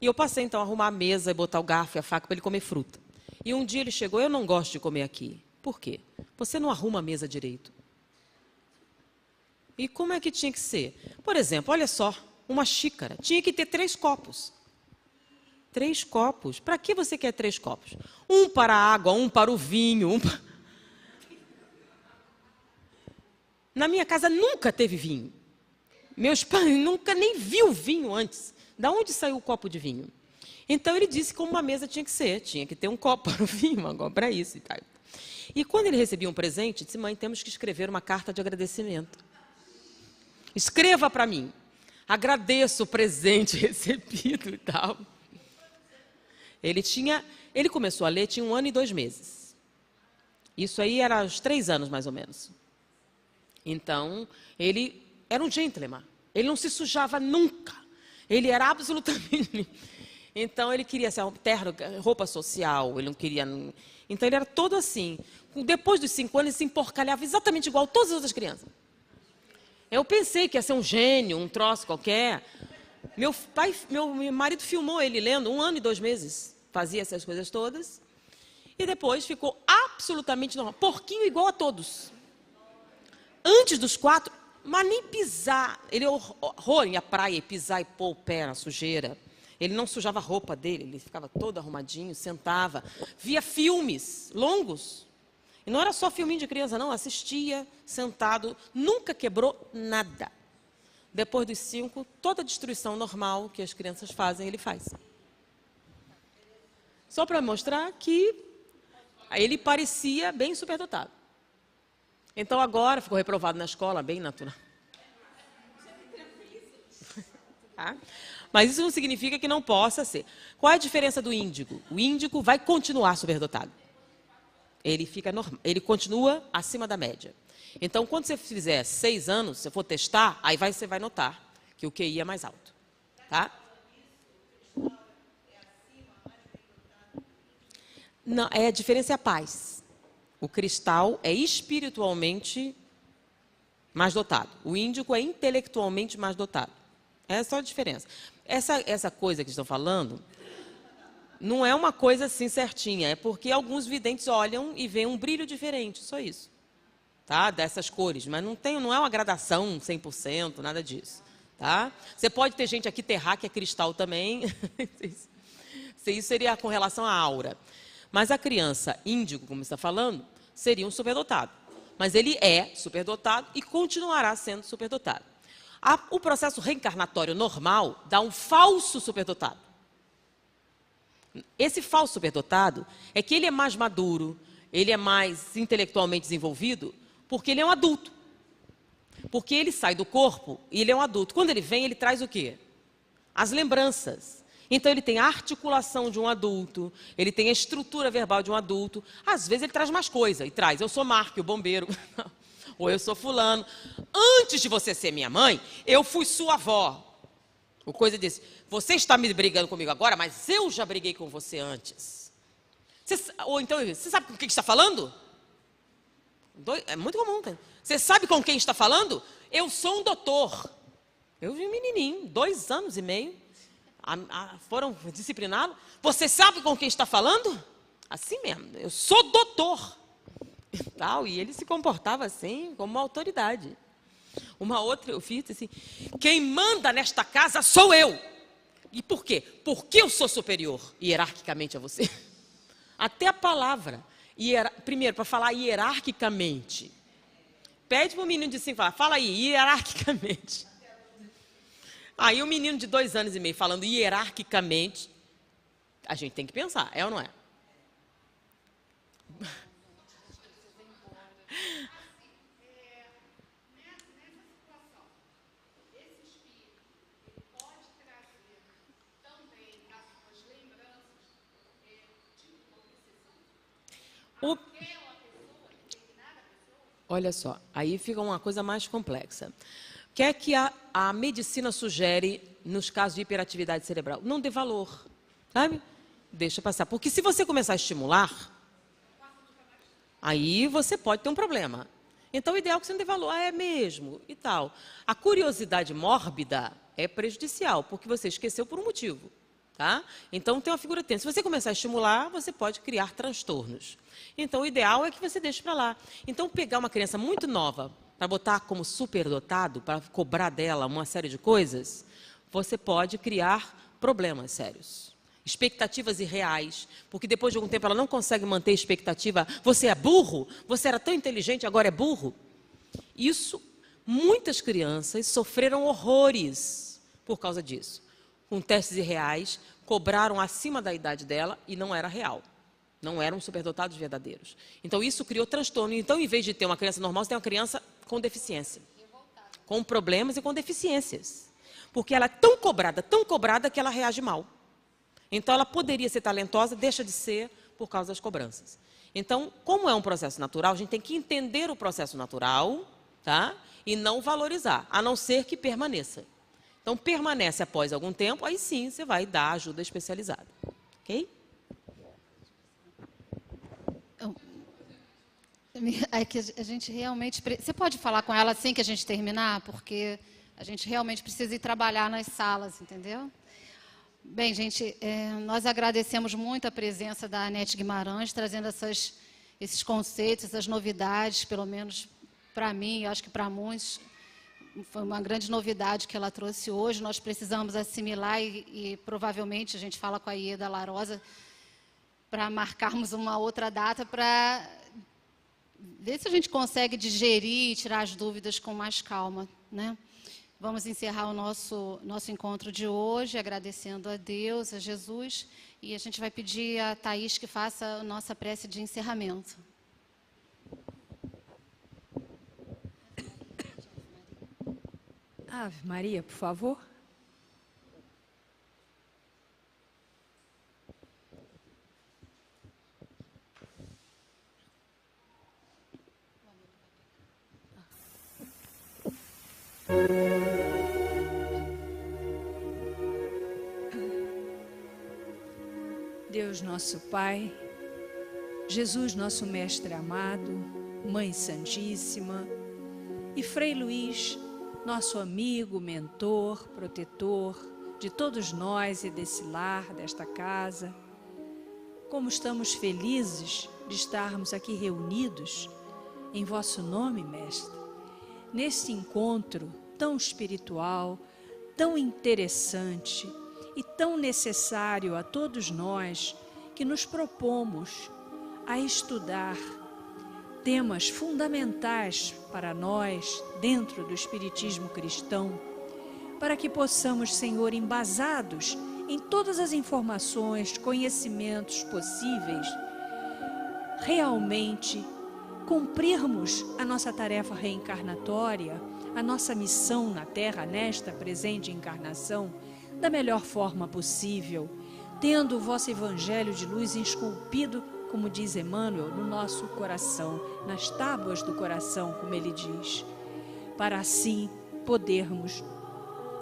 E eu passei, então, a arrumar a mesa e botar o garfo e a faca para ele comer fruta. E um dia ele chegou, eu não gosto de comer aqui. Por quê? Você não arruma a mesa direito. E como é que tinha que ser? Por exemplo, olha só, uma xícara. Tinha que ter 3 copos. 3 copos. Para que você quer 3 copos? Um para a água, um para o vinho. Na minha casa nunca teve vinho. Meus pais nunca nem viu vinho antes. Da onde saiu o copo de vinho? Então ele disse como uma mesa tinha que ser. Tinha que ter um copo para o vinho, agora para isso e tal. E quando ele recebia um presente, disse: mãe, temos que escrever uma carta de agradecimento. Escreva para mim. Agradeço o presente recebido e tal. Ele começou a ler, tinha 1 ano e 2 meses. Isso aí era aos 3 anos, mais ou menos. Então, ele era um gentleman. Ele não se sujava nunca. Ele era absolutamente... Então, ele queria ser terno, roupa social, ele não queria... Então, ele era todo assim. Depois dos 5 anos, ele se emporcalhava exatamente igual a todas as outras crianças. Eu pensei que ia ser um gênio, um troço qualquer. Meu marido filmou ele lendo 1 ano e 2 meses. Fazia essas coisas todas. E depois ficou absolutamente normal. Porquinho igual a todos. Antes dos 4, mas nem pisar. Ele horror em a praia e pisar e pôr o pé na sujeira. Ele não sujava a roupa dele, ele ficava todo arrumadinho, sentava. Via filmes longos. E não era só filminho de criança, não. Assistia, sentado. Nunca quebrou nada. Depois dos 5, toda a destruição normal que as crianças fazem, ele faz. Só para mostrar que ele parecia bem superdotado. Então, agora, ficou reprovado na escola, bem natural. Tá? Mas isso não significa que não possa ser. Qual é a diferença do índigo? O índigo vai continuar superdotado. Ele continua acima da média. Então, quando você fizer 6 anos, se for testar, aí você vai notar que o QI é mais alto. Tá? Não, a diferença é a paz. O cristal é espiritualmente mais dotado. O índico é intelectualmente mais dotado. Essa é só a diferença. Essa coisa que estão falando não é uma coisa assim certinha. É porque alguns videntes olham e veem um brilho diferente. Só isso. Tá? Dessas cores. Mas não é uma gradação 100%, nada disso. Tá? Você pode ter gente aqui terrar que é cristal também. Isso seria com relação à aura. Mas a criança índigo, como você está falando, seria um superdotado. Mas ele é superdotado e continuará sendo superdotado. O processo reencarnatório normal dá um falso superdotado. Esse falso superdotado é que ele é mais maduro, ele é mais intelectualmente desenvolvido, porque ele é um adulto. Porque ele sai do corpo e ele é um adulto. Quando ele vem, ele traz o quê? As lembranças. Então, ele tem a articulação de um adulto, ele tem a estrutura verbal de um adulto. Às vezes, ele traz mais coisa e traz. Eu sou Mark, o bombeiro. Ou eu sou fulano. Antes de você ser minha mãe, eu fui sua avó. Ou coisa desse. Você está me brigando comigo agora, mas eu já briguei com você antes. Ou então, você sabe com quem está falando? É muito comum. Tá? Você sabe com quem está falando? Eu sou um doutor. Eu vi um menininho, 2 anos e meio. Foram disciplinados. Você sabe com quem está falando? Assim mesmo. Eu sou doutor. E ele se comportava assim, como uma autoridade. Uma outra eu fiz assim: quem manda nesta casa sou eu. E por quê? Porque eu sou superior hierarquicamente a você. Até a palavra. Primeiro, para falar hierarquicamente. Pede para o menino de 5 falar, fala aí, hierarquicamente. Aí o menino de 2 anos e meio falando hierarquicamente, a gente tem que pensar, é ou não é? Olha só, aí fica uma coisa mais complexa. O que é que a medicina sugere nos casos de hiperatividade cerebral? Não dê valor, sabe? Deixa passar. Porque se você começar a estimular, aí você pode ter um problema. Então, o ideal é que você não dê valor. Ah, é mesmo, e tal. A curiosidade mórbida é prejudicial, porque você esqueceu por um motivo. Tá? Então, tem uma figura tênue. Se você começar a estimular, você pode criar transtornos. Então, o ideal é que você deixe para lá. Então, pegar uma criança muito nova, para botar como superdotado, para cobrar dela uma série de coisas, você pode criar problemas sérios. Expectativas irreais, porque depois de algum tempo ela não consegue manter a expectativa. Você é burro? Você era tão inteligente, agora é burro? Isso, muitas crianças sofreram horrores por causa disso. Com testes irreais, cobraram acima da idade dela e não era real. Não eram superdotados verdadeiros. Então, isso criou transtorno. Então, em vez de ter uma criança normal, você tem uma criança com deficiência. Com problemas e com deficiências. Porque ela é tão cobrada, que ela reage mal. Então, ela poderia ser talentosa, deixa de ser por causa das cobranças. Então, como é um processo natural, a gente tem que entender o processo natural, tá? E não valorizar, a não ser que permaneça. Então, permanece após algum tempo, aí sim você vai dar ajuda especializada. Ok? É que a gente realmente... Você pode falar com ela assim que a gente terminar? Porque a gente realmente precisa ir trabalhar nas salas, entendeu? Bem, gente, nós agradecemos muito a presença da Anete Guimarães, trazendo esses conceitos, essas novidades, pelo menos para mim, acho que para muitos, foi uma grande novidade que ela trouxe hoje. Nós precisamos assimilar e provavelmente a gente fala com a Ieda Larosa para marcarmos uma outra data para ver se a gente consegue digerir e tirar as dúvidas com mais calma, né? Vamos encerrar o nosso encontro de hoje, agradecendo a Deus, a Jesus, e a gente vai pedir a Thaís que faça a nossa prece de encerramento. Ave Maria, por favor. Deus nosso Pai, Jesus nosso Mestre amado, Mãe Santíssima e Frei Luís, nosso amigo, mentor, protetor de todos nós e desse lar, desta casa. Como estamos felizes de estarmos aqui reunidos em vosso nome, Mestre, neste encontro tão espiritual, tão interessante e tão necessário a todos nós que nos propomos a estudar temas fundamentais para nós dentro do Espiritismo cristão, para que possamos, Senhor, embasados em todas as informações, conhecimentos possíveis, realmente cumprirmos a nossa tarefa reencarnatória, a nossa missão na Terra, nesta presente encarnação, da melhor forma possível, tendo o vosso Evangelho de luz esculpido, como diz Emmanuel, no nosso coração, nas tábuas do coração, como ele diz, para assim podermos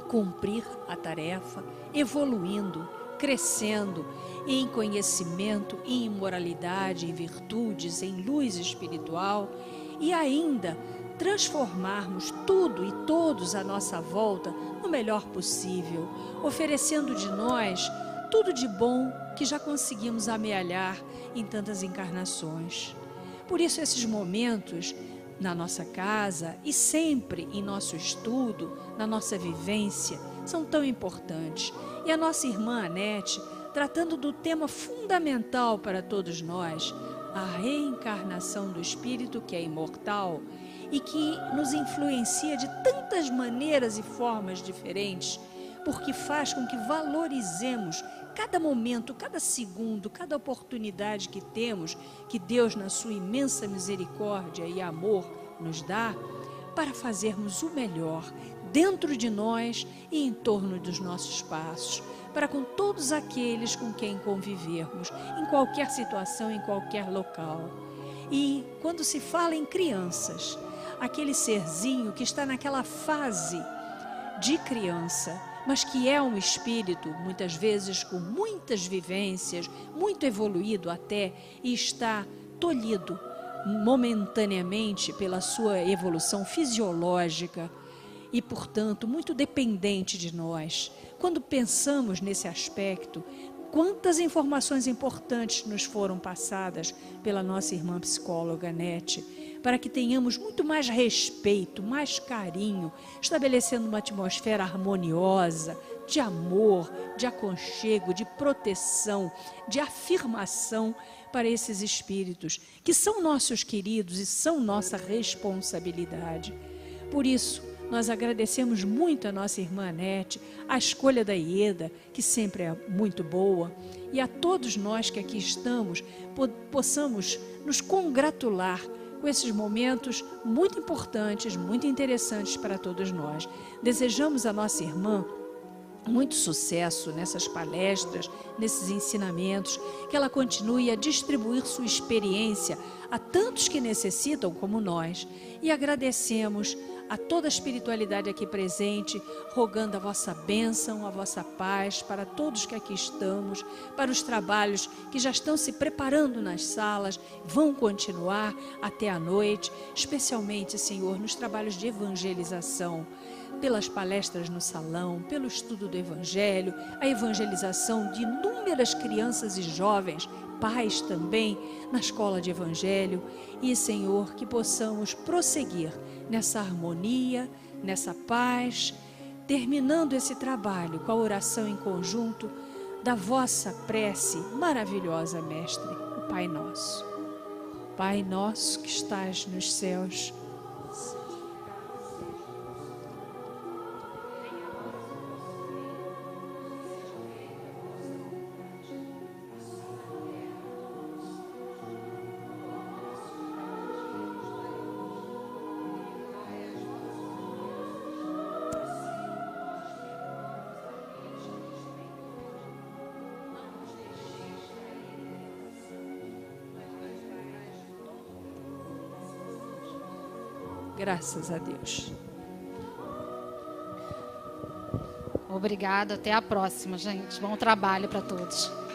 cumprir a tarefa, evoluindo, crescendo em conhecimento, em moralidade, em virtudes, em luz espiritual e ainda transformarmos tudo e todos à nossa volta no melhor possível, oferecendo de nós tudo de bom que já conseguimos amealhar em tantas encarnações. Por isso esses momentos na nossa casa e sempre em nosso estudo, na nossa vivência, são tão importantes. E a nossa irmã Anete, tratando do tema fundamental para todos nós, a reencarnação do espírito que é imortal e que nos influencia de tantas maneiras e formas diferentes, porque faz com que valorizemos cada momento, cada segundo, cada oportunidade que temos, que Deus, na sua imensa misericórdia e amor, nos dá, para fazermos o melhor dentro de nós e em torno dos nossos passos, para com todos aqueles com quem convivermos, em qualquer situação, em qualquer local. E quando se fala em crianças, aquele serzinho que está naquela fase de criança, mas que é um espírito, muitas vezes com muitas vivências, muito evoluído até, e está tolhido momentaneamente pela sua evolução fisiológica e, portanto, muito dependente de nós. Quando pensamos nesse aspecto, quantas informações importantes nos foram passadas pela nossa irmã psicóloga Nete, para que tenhamos muito mais respeito, mais carinho, estabelecendo uma atmosfera harmoniosa, de amor, de aconchego, de proteção, de afirmação para esses espíritos, que são nossos queridos e são nossa responsabilidade. Por isso, nós agradecemos muito a nossa irmã Nete, a escolha da Ieda, que sempre é muito boa, e a todos nós que aqui estamos, possamos nos congratular com esses momentos muito importantes, muito interessantes para todos nós. Desejamos à nossa irmã muito sucesso nessas palestras, nesses ensinamentos, que ela continue a distribuir sua experiência a tantos que necessitam como nós. E agradecemos a toda a espiritualidade aqui presente, rogando a vossa bênção, a vossa paz para todos que aqui estamos, para os trabalhos que já estão se preparando nas salas, vão continuar até a noite, especialmente, Senhor, nos trabalhos de evangelização, pelas palestras no salão, pelo estudo do Evangelho, a evangelização de inúmeras crianças e jovens, pais também, na escola de Evangelho. E, Senhor, que possamos prosseguir nessa harmonia, nessa paz, terminando esse trabalho com a oração em conjunto da vossa prece maravilhosa, Mestre, o Pai Nosso. Pai nosso que estás nos céus, graças a Deus. Obrigada, até a próxima, gente. Bom trabalho para todos.